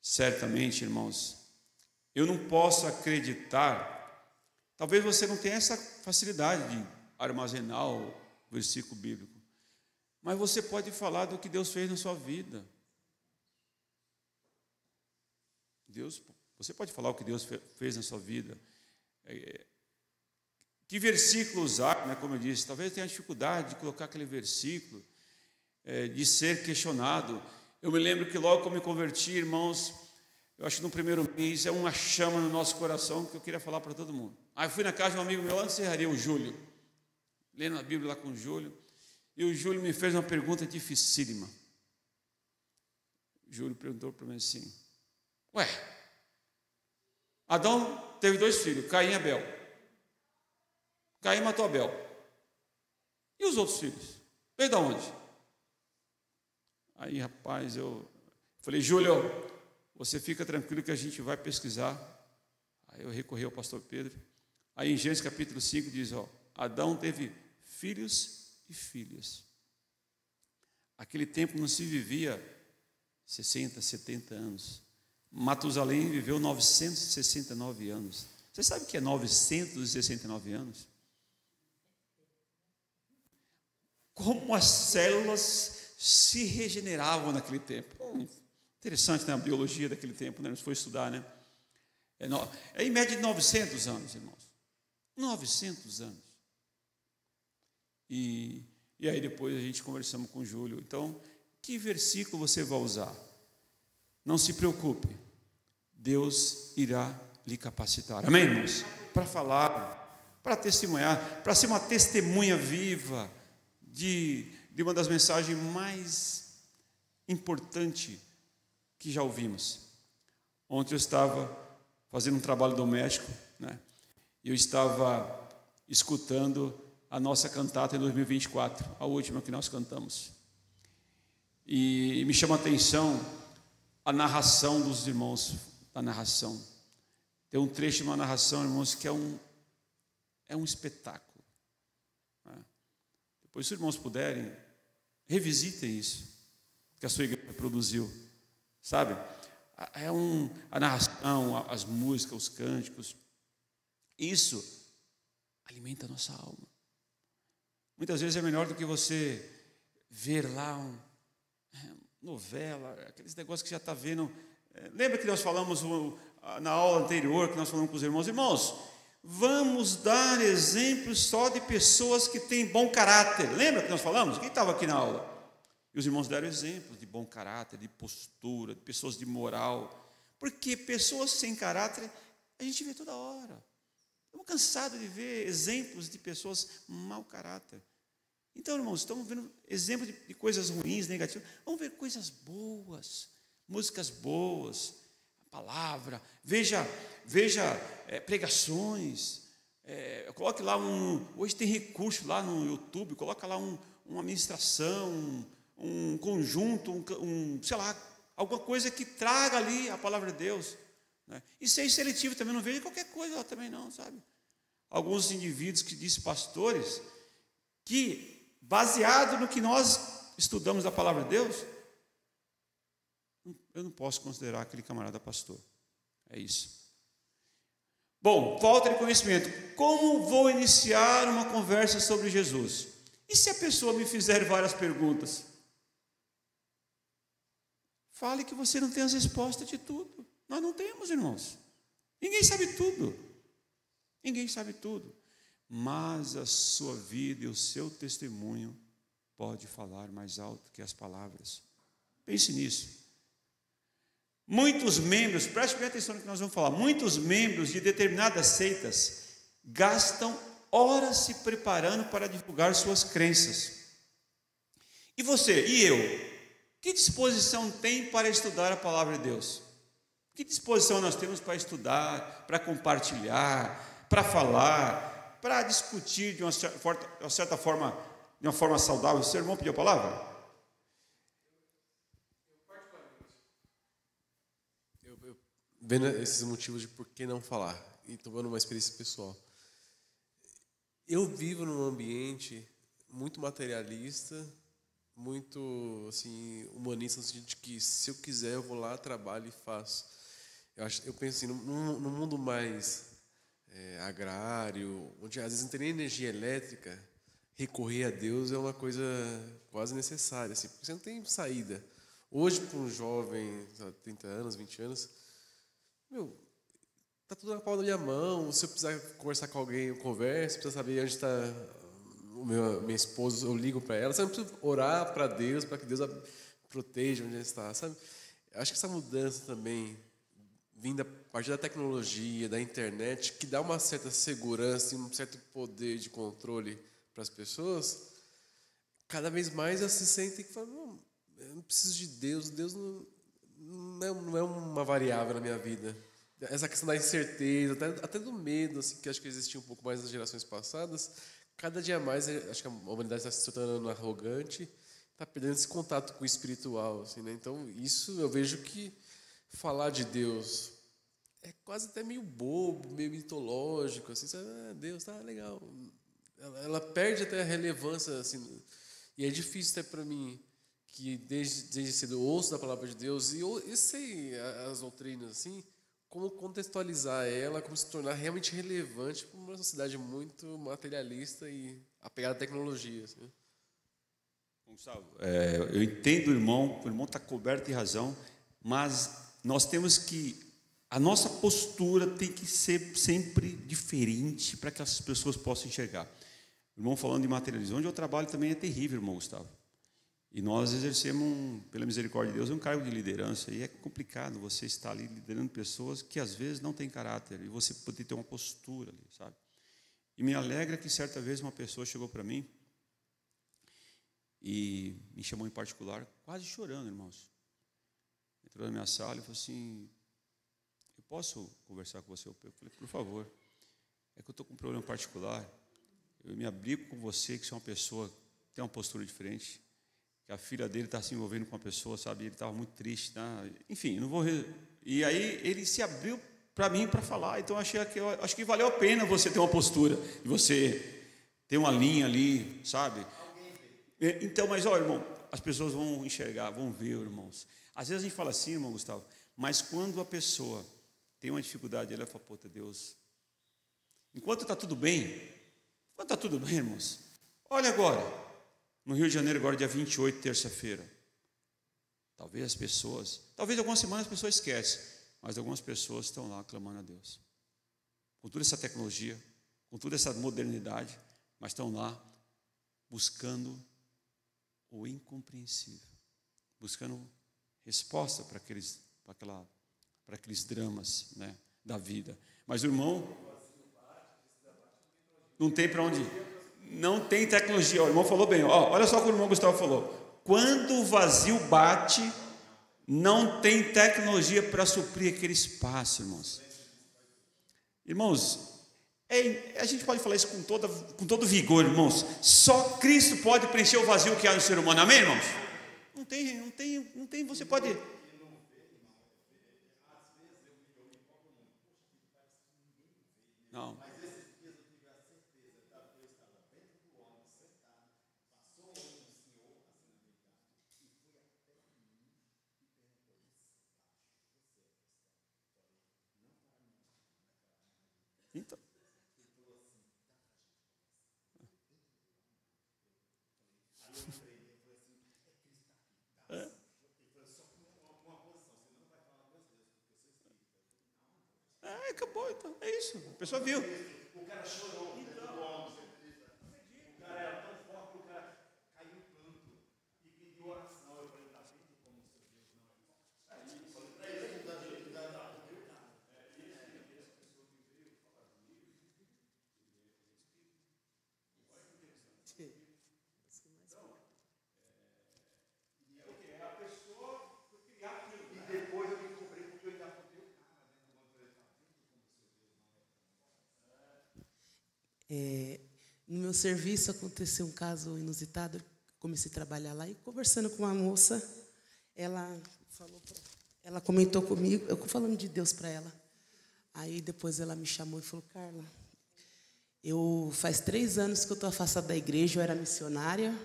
Certamente, irmãos, eu não posso acreditar, talvez você não tenha essa facilidade de armazenar o versículo bíblico, mas você pode falar do que Deus fez na sua vida. Você pode falar o que Deus fez na sua vida. Que versículo usar, né? Como eu disse, talvez tenha dificuldade de colocar aquele versículo, de ser questionado. Eu me lembro que logo que eu me converti, irmãos, eu acho que no primeiro mês é uma chama no nosso coração que eu queria falar para todo mundo. Aí eu fui na casa de um amigo meu lá no Serraria, o Júlio, lendo a Bíblia lá com o Júlio, e o Júlio me fez uma pergunta dificílima. O Júlio perguntou para mim assim: ué, Adão teve 2 filhos, Caim e Abel. Caim matou Abel. E os outros filhos? Veio de onde? Aí, rapaz, eu falei: Júlio, você fica tranquilo que a gente vai pesquisar. Aí eu recorri ao pastor Pedro. Aí em Gênesis capítulo 5 diz, Adão teve filhos e filhas. Aquele tempo não se vivia 60, 70 anos. Matusalém viveu 969 anos. Você sabe o que é 969 anos? Como as células se regeneravam naquele tempo. Interessante, né? A biologia daquele tempo, né? A gente foi estudar, né? É em média de 900 anos, irmãos. 900 anos. E aí depois a gente conversamos com o Júlio. Então, que versículo você vai usar? Não se preocupe. Deus irá lhe capacitar. Amém, irmãos? Para falar, para testemunhar, para ser uma testemunha viva de uma das mensagens mais importantes que já ouvimos. Ontem eu estava fazendo um trabalho doméstico, né? E eu estava escutando a nossa cantata em 2024, a última que nós cantamos. E me chama a atenção a narração dos irmãos, a narração. Tem um trecho de uma narração, irmãos, que é um espetáculo. Depois, se os irmãos puderem, Revisitem isso que a sua igreja produziu, sabe? A narração, as músicas, os cânticos, isso alimenta a nossa alma. Muitas vezes é melhor do que você ver lá novela, aqueles negócios que já está vendo. Lembra que nós falamos na aula anterior, que nós falamos com os irmãos? Irmãos, vamos dar exemplos só de pessoas que têm bom caráter. Lembra que nós falamos? Quem estava aqui na aula? E os irmãos deram exemplos de bom caráter, de postura, de pessoas de moral. Porque pessoas sem caráter, a gente vê toda hora. Estamos cansados de ver exemplos de pessoas mau caráter. Então, irmãos, estamos vendo exemplos de coisas ruins, negativas. Vamos ver coisas boas, músicas boas, a palavra. Veja pregações. Coloque lá hoje tem recurso lá no YouTube, coloca lá uma ministração, um conjunto, sei lá, alguma coisa que traga ali a palavra de Deus. Né? E ser seletivo também, não veja qualquer coisa lá também não, sabe? Alguns indivíduos que dizem pastores, que baseado no que nós estudamos da palavra de Deus, eu não posso considerar aquele camarada pastor. É isso. Bom, falta de conhecimento. Como vou iniciar uma conversa sobre Jesus? E se a pessoa me fizer várias perguntas? Fale que você não tem as respostas de tudo. Nós não temos, irmãos. Ninguém sabe tudo. Ninguém sabe tudo. Mas a sua vida e o seu testemunho pode falar mais alto que as palavras. Pense nisso. Muitos membros, preste bem atenção no que nós vamos falar, muitos membros de determinadas seitas gastam horas se preparando para divulgar suas crenças. E você, e eu? Que disposição tem para estudar a palavra de Deus? Que disposição nós temos para estudar, para compartilhar, para falar, para discutir de uma certa forma, de uma forma saudável? O seu irmão pediu a palavra? Eu vendo esses motivos de por que não falar e tomando uma experiência pessoal. Eu vivo num ambiente muito materialista, muito assim, humanista, no sentido de que se eu quiser eu vou lá, trabalho e faço. Eu penso assim, num mundo mais agrário, onde às vezes não tem nem energia elétrica, recorrer a Deus é uma coisa quase necessária, assim, porque você não tem saída. Hoje, para um jovem, 30 anos, 20 anos, está tudo na palma da minha mão. Se eu precisar conversar com alguém, eu converso. Se precisar saber onde está minha esposa, eu ligo para ela. Sabe, eu preciso orar para Deus, para que Deus a proteja onde ela está. Sabe? Eu acho que essa mudança também, vinda a partir da tecnologia, da internet, que dá uma certa segurança e um certo poder de controle para as pessoas, cada vez mais elas se sentem que falam, eu não preciso de Deus. Deus não é uma variável na minha vida. Essa questão da incerteza, até do medo, assim, que acho que existia um pouco mais nas gerações passadas, cada dia mais, acho que a humanidade está se tornando arrogante, está perdendo esse contato com o espiritual. Assim, né? Então, isso eu vejo que falar de Deus é quase até meio bobo, meio mitológico. Assim, Deus, tá legal. Ela perde até a relevância. Assim, e é difícil até para mim, que desde cedo eu ouço da palavra de Deus e eu sei as doutrinas, assim, como contextualizar ela, como se tornar realmente relevante para uma sociedade muito materialista e apegada à tecnologia. Assim. Gustavo, eu entendo o irmão está coberto de razão, mas nós temos que, a nossa postura tem que ser sempre diferente para que as pessoas possam enxergar. O irmão falando de materialismo, onde eu trabalho também é terrível, irmão Gustavo. E nós exercemos, pela misericórdia de Deus, um cargo de liderança. E é complicado você estar ali liderando pessoas que às vezes não têm caráter. E você poder ter uma postura ali, sabe? E me alegra que certa vez uma pessoa chegou para mim e me chamou em particular, quase chorando, irmãos. Entrou na minha sala e falou assim, eu posso conversar com você? Eu falei, por favor. É que eu estou com um problema particular. Eu me abrigo com você, que você é uma pessoa que tem uma postura diferente. Que a filha dele está se envolvendo com uma pessoa, sabe? Ele estava muito triste, né? Enfim, não vou. E aí ele se abriu para mim para falar. Então acho que valeu a pena você ter uma postura e você ter uma linha ali, sabe? Então, mas olha, irmão, as pessoas vão enxergar, vão ver, irmãos. Às vezes a gente fala assim, irmão Gustavo, mas quando a pessoa tem uma dificuldade, ela fala, pô, Deus, enquanto está tudo bem, irmãos, olha agora, no Rio de Janeiro, agora dia 28, terça-feira, talvez algumas semanas as pessoas esquecem, mas algumas pessoas estão lá clamando a Deus, com toda essa tecnologia, com toda essa modernidade, mas estão lá buscando o incompreensível, buscando resposta para aqueles dramas, né, da vida. Mas o irmão não tem para onde ir. Não tem tecnologia. O irmão falou bem. Olha só o que o irmão Gustavo falou. Quando o vazio bate, não tem tecnologia para suprir aquele espaço, irmãos. Irmãos, a gente pode falar isso com todo vigor, irmãos. Só Cristo pode preencher o vazio que há no ser humano. Amém, irmãos? Não tem, você pode... Não. Então. Acabou, então. É isso. A pessoa viu. O cara chorou. O cara era tão forte que o cara caiu em pranto e pediu oração. Eu falei, tá vendo como o seu Deus não é? Aí eu falei pra ele, não dá direito de dar nada. No meu serviço aconteceu um caso inusitado. Eu comecei a trabalhar lá e conversando com uma moça, ela comentou comigo, eu falando de Deus para ela. Aí depois ela me chamou e falou, Carla, faz 3 anos que eu estou afastada da igreja, eu era missionária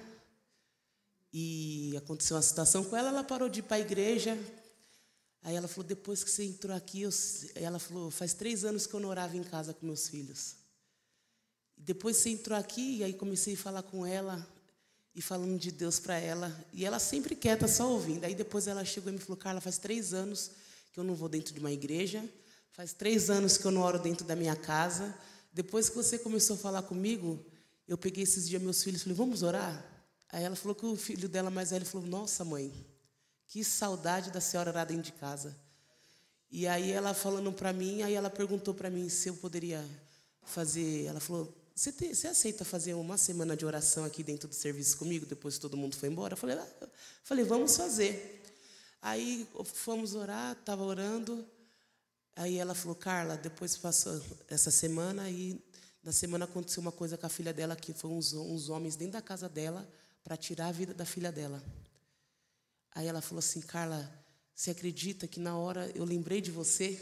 e aconteceu uma situação com ela parou de ir para a igreja. Aí ela falou, depois que você entrou aqui, ela falou, faz 3 anos que eu não orava em casa com meus filhos. Depois você entrou aqui, e aí comecei a falar com ela, e falando de Deus para ela, e ela sempre quieta, só ouvindo. Aí depois ela chegou e me falou, Carla, faz 3 anos que eu não vou dentro de uma igreja, faz 3 anos que eu não oro dentro da minha casa. Depois que você começou a falar comigo, eu peguei esses dias meus filhos e falei, vamos orar? Aí ela falou que o filho dela mais velho falou, nossa mãe, que saudade da senhora orar dentro de casa. E aí ela falando para mim, aí ela perguntou para mim se eu poderia fazer, ela falou, você aceita fazer uma semana de oração aqui dentro do serviço comigo, depois que todo mundo foi embora? Eu falei, vamos fazer. Aí fomos orar, estava orando, aí ela falou, Carla, depois passou essa semana, e na semana aconteceu uma coisa com a filha dela, que foi uns homens dentro da casa dela, para tirar a vida da filha dela. Aí ela falou assim, Carla, você acredita que na hora eu lembrei de você,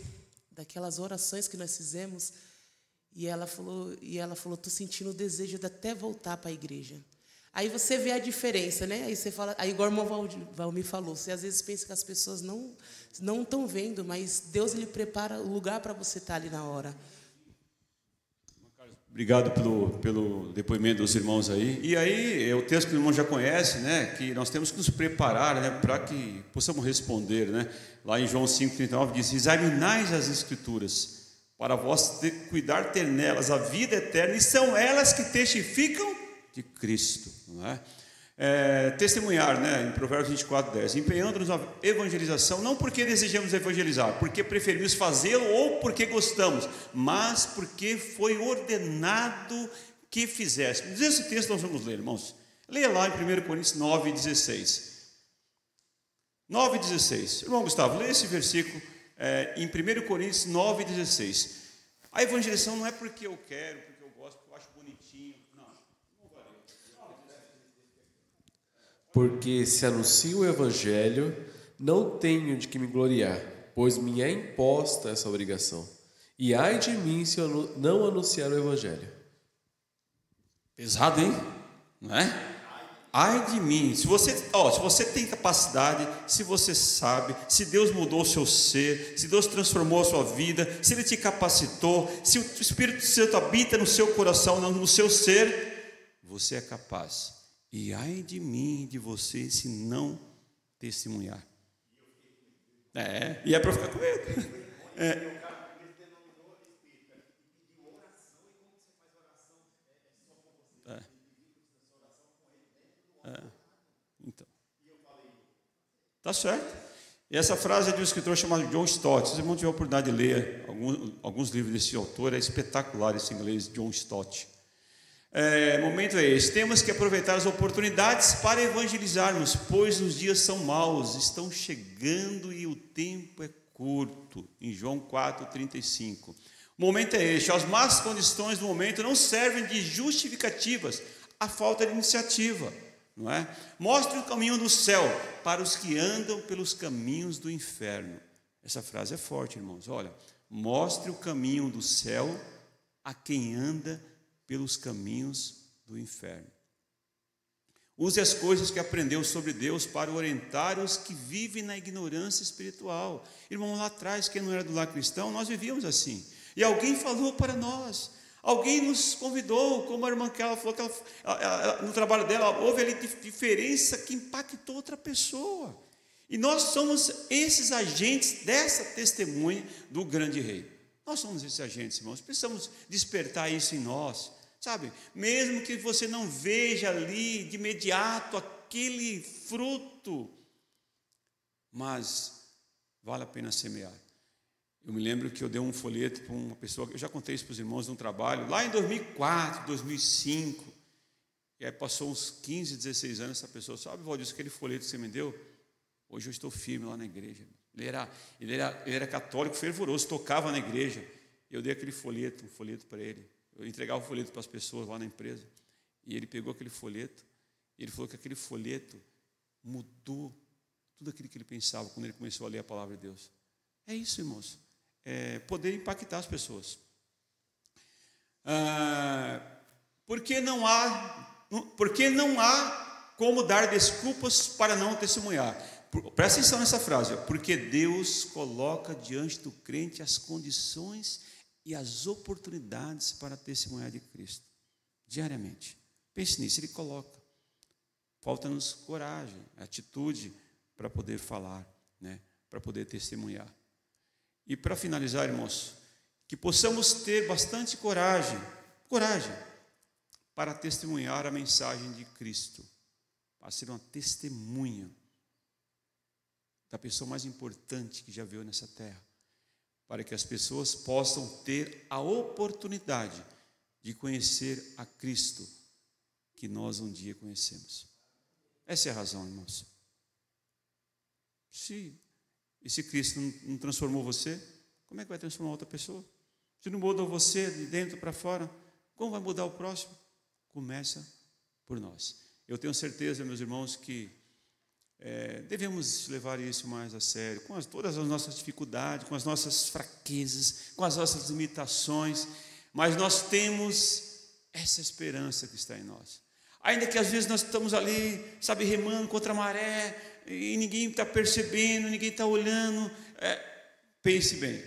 daquelas orações que nós fizemos? E ela falou, estou sentindo o desejo de até voltar para a igreja. Aí você vê a diferença, né? Aí você fala, aí igual o irmão Valmir falou, você às vezes pensa que as pessoas não estão vendo, mas Deus ele prepara o lugar para você estar ali na hora. Obrigado pelo depoimento dos irmãos aí. E aí, o texto que o irmão já conhece, né? Que nós temos que nos preparar, né? Para que possamos responder, né? Lá em João 5,39 diz, examinais as Escrituras, para vós cuidar ter nelas a vida eterna, e são elas que testificam de Cristo. Não é? Testemunhar, né, em Provérbios 24:10, empenhando-nos na evangelização, não porque desejamos evangelizar, porque preferimos fazê-lo ou porque gostamos, mas porque foi ordenado que fizéssemos. Esse texto nós vamos ler, irmãos. Leia lá em 1 Coríntios 9:16. 9:16. Irmão Gustavo, leia esse versículo. Em 1 Coríntios 9:16. A evangelização não é porque eu quero, porque eu gosto, porque eu acho bonitinho. Não vale. Porque se anuncio o evangelho, não tenho de que me gloriar, pois me é imposta essa obrigação. E ai de mim se eu não anunciar o evangelho. Pesado, hein? Não é? ai de mim, se você tem capacidade, se você sabe, se Deus mudou o seu ser, se Deus transformou a sua vida, se Ele te capacitou, se o Espírito Santo habita no seu coração, no seu ser, você é capaz. E ai de mim, de você, se não testemunhar. E é para ficar com medo. Então, tá certo. E essa frase é de um escritor chamado John Stott. Vocês vão ter a oportunidade de ler alguns livros desse autor. É espetacular esse inglês, John Stott. Momento é esse. Temos que aproveitar as oportunidades para evangelizarmos, pois os dias são maus, estão chegando e o tempo é curto. Em João 4:35. O momento é este. As más condições do momento não servem de justificativas à falta de iniciativa. Não é? Mostre o caminho do céu para os que andam pelos caminhos do inferno. Essa frase é forte, irmãos. Olha, mostre o caminho do céu a quem anda pelos caminhos do inferno. Use as coisas que aprendeu sobre Deus para orientar os que vivem na ignorância espiritual. Irmão, lá atrás, quem não era do lar cristão, nós vivíamos assim. E alguém falou para nós. Alguém nos convidou, como a irmã Kela falou, que ela, no trabalho dela, houve ali diferença que impactou outra pessoa. E nós somos esses agentes dessa testemunha do grande rei. Nós somos esses agentes, irmãos. Precisamos despertar isso em nós, sabe? Mesmo que você não veja ali de imediato aquele fruto, mas vale a pena semear. Eu me lembro que eu dei um folheto para uma pessoa, eu já contei isso para os irmãos num trabalho, lá em 2004, 2005, e aí passou uns 15, 16 anos, essa pessoa, sabe, Valdir, aquele folheto que você me deu? Hoje eu estou firme lá na igreja. Ele era católico fervoroso, tocava na igreja, eu dei aquele folheto, um folheto para ele, eu entregava o folheto para as pessoas lá na empresa, e ele pegou aquele folheto, e ele falou que aquele folheto mudou tudo aquilo que ele pensava, quando ele começou a ler a palavra de Deus. É isso, irmãos. Poder impactar as pessoas. Porque não há como dar desculpas para não testemunhar. Presta atenção nessa frase. Porque Deus coloca diante do crente as condições e as oportunidades para testemunhar de Cristo. Diariamente. Pense nisso, Ele coloca. Falta-nos coragem, atitude para poder falar, né? Para poder testemunhar. E para finalizar, irmãos, que possamos ter bastante coragem para testemunhar a mensagem de Cristo, para ser uma testemunha da pessoa mais importante que já veio nessa terra, para que as pessoas possam ter a oportunidade de conhecer a Cristo que nós um dia conhecemos. Essa é a razão, irmãos. E se Cristo não transformou você, como é que vai transformar outra pessoa? Se não mudou você de dentro para fora, como vai mudar o próximo? Começa por nós. Eu tenho certeza, meus irmãos, que devemos levar isso mais a sério, com todas as nossas dificuldades, com as nossas fraquezas, com as nossas limitações, mas nós temos essa esperança que está em nós. Ainda que às vezes nós estamos ali, sabe, remando contra a maré, e ninguém está percebendo, ninguém está olhando. Pense bem,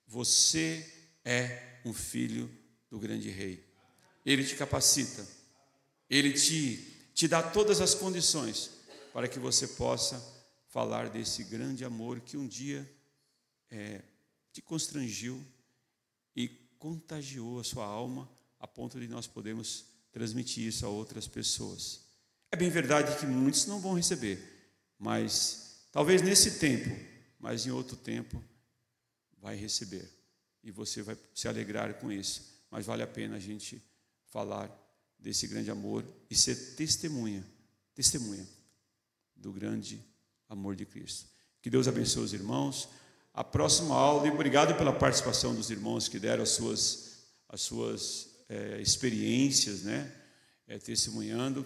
você é um filho do grande rei. Ele te capacita, Ele te dá todas as condições para que você possa falar desse grande amor que um dia te constrangiu e contagiou a sua alma a ponto de nós podermos transmitir isso a outras pessoas. É bem verdade que muitos não vão receber, mas talvez nesse tempo, mas em outro tempo, vai receber. E você vai se alegrar com isso. Mas vale a pena a gente falar desse grande amor e ser testemunha do grande amor de Cristo. Que Deus abençoe os irmãos. A próxima aula, e obrigado pela participação dos irmãos que deram as suas experiências, né? Testemunhando.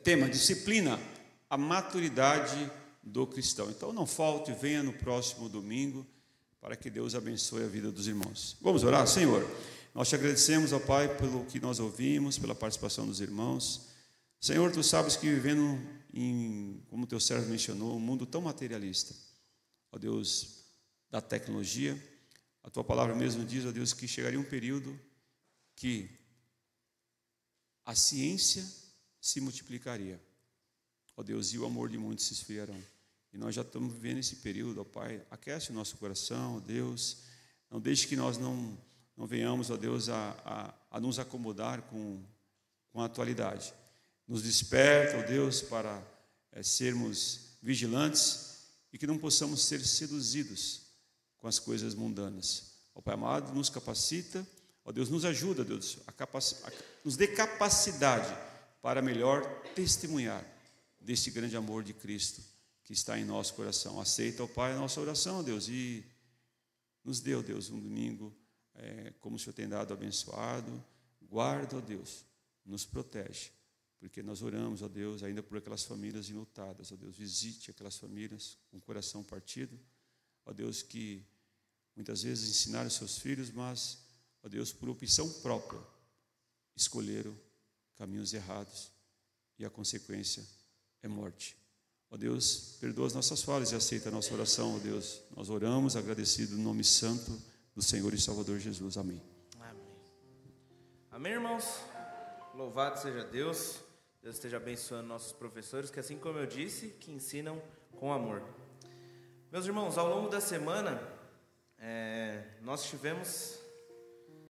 Tema: disciplina, a maturidade do cristão. Então não falte, venha no próximo domingo, para que Deus abençoe a vida dos irmãos. Vamos orar? Senhor, nós te agradecemos, ó Pai, pelo que nós ouvimos, pela participação dos irmãos. Senhor, Tu sabes que vivendo como Teu servo mencionou, um mundo tão materialista, ó Deus, da tecnologia, a Tua palavra mesmo diz, ó Deus, que chegaria um período que a ciência se multiplicaria, ó Deus, e o amor de muitos se esfriarão. E nós já estamos vivendo esse período, ó Pai, aquece o nosso coração, ó Deus, não deixe que nós não venhamos, ó Deus, a nos acomodar com a atualidade. Nos desperta, ó Deus, para sermos vigilantes e que não possamos ser seduzidos com as coisas mundanas. Ó Pai amado, nos capacita, ó Deus, nos ajuda, Deus, nos dê capacidade para melhor testemunhar desse grande amor de Cristo que está em nosso coração. Aceita, ó Pai, a nossa oração, ó Deus, e nos dê, ó Deus, um domingo como o Senhor tem dado abençoado. Guarda, ó Deus, nos protege, porque nós oramos, ó Deus, ainda por aquelas famílias enlutadas, ó Deus, visite aquelas famílias com o coração partido, ó Deus, que muitas vezes ensinaram seus filhos, mas, ó Deus, por opção própria, escolheram caminhos errados e a consequência é morte. Ó Deus, perdoa as nossas falhas e aceita a nossa oração, ó Deus. Nós oramos agradecido no nome santo do Senhor e Salvador Jesus. Amém. Amém. Amém, irmãos? Louvado seja Deus. Deus esteja abençoando nossos professores, que assim como eu disse, que ensinam com amor. Meus irmãos, ao longo da semana, nós tivemos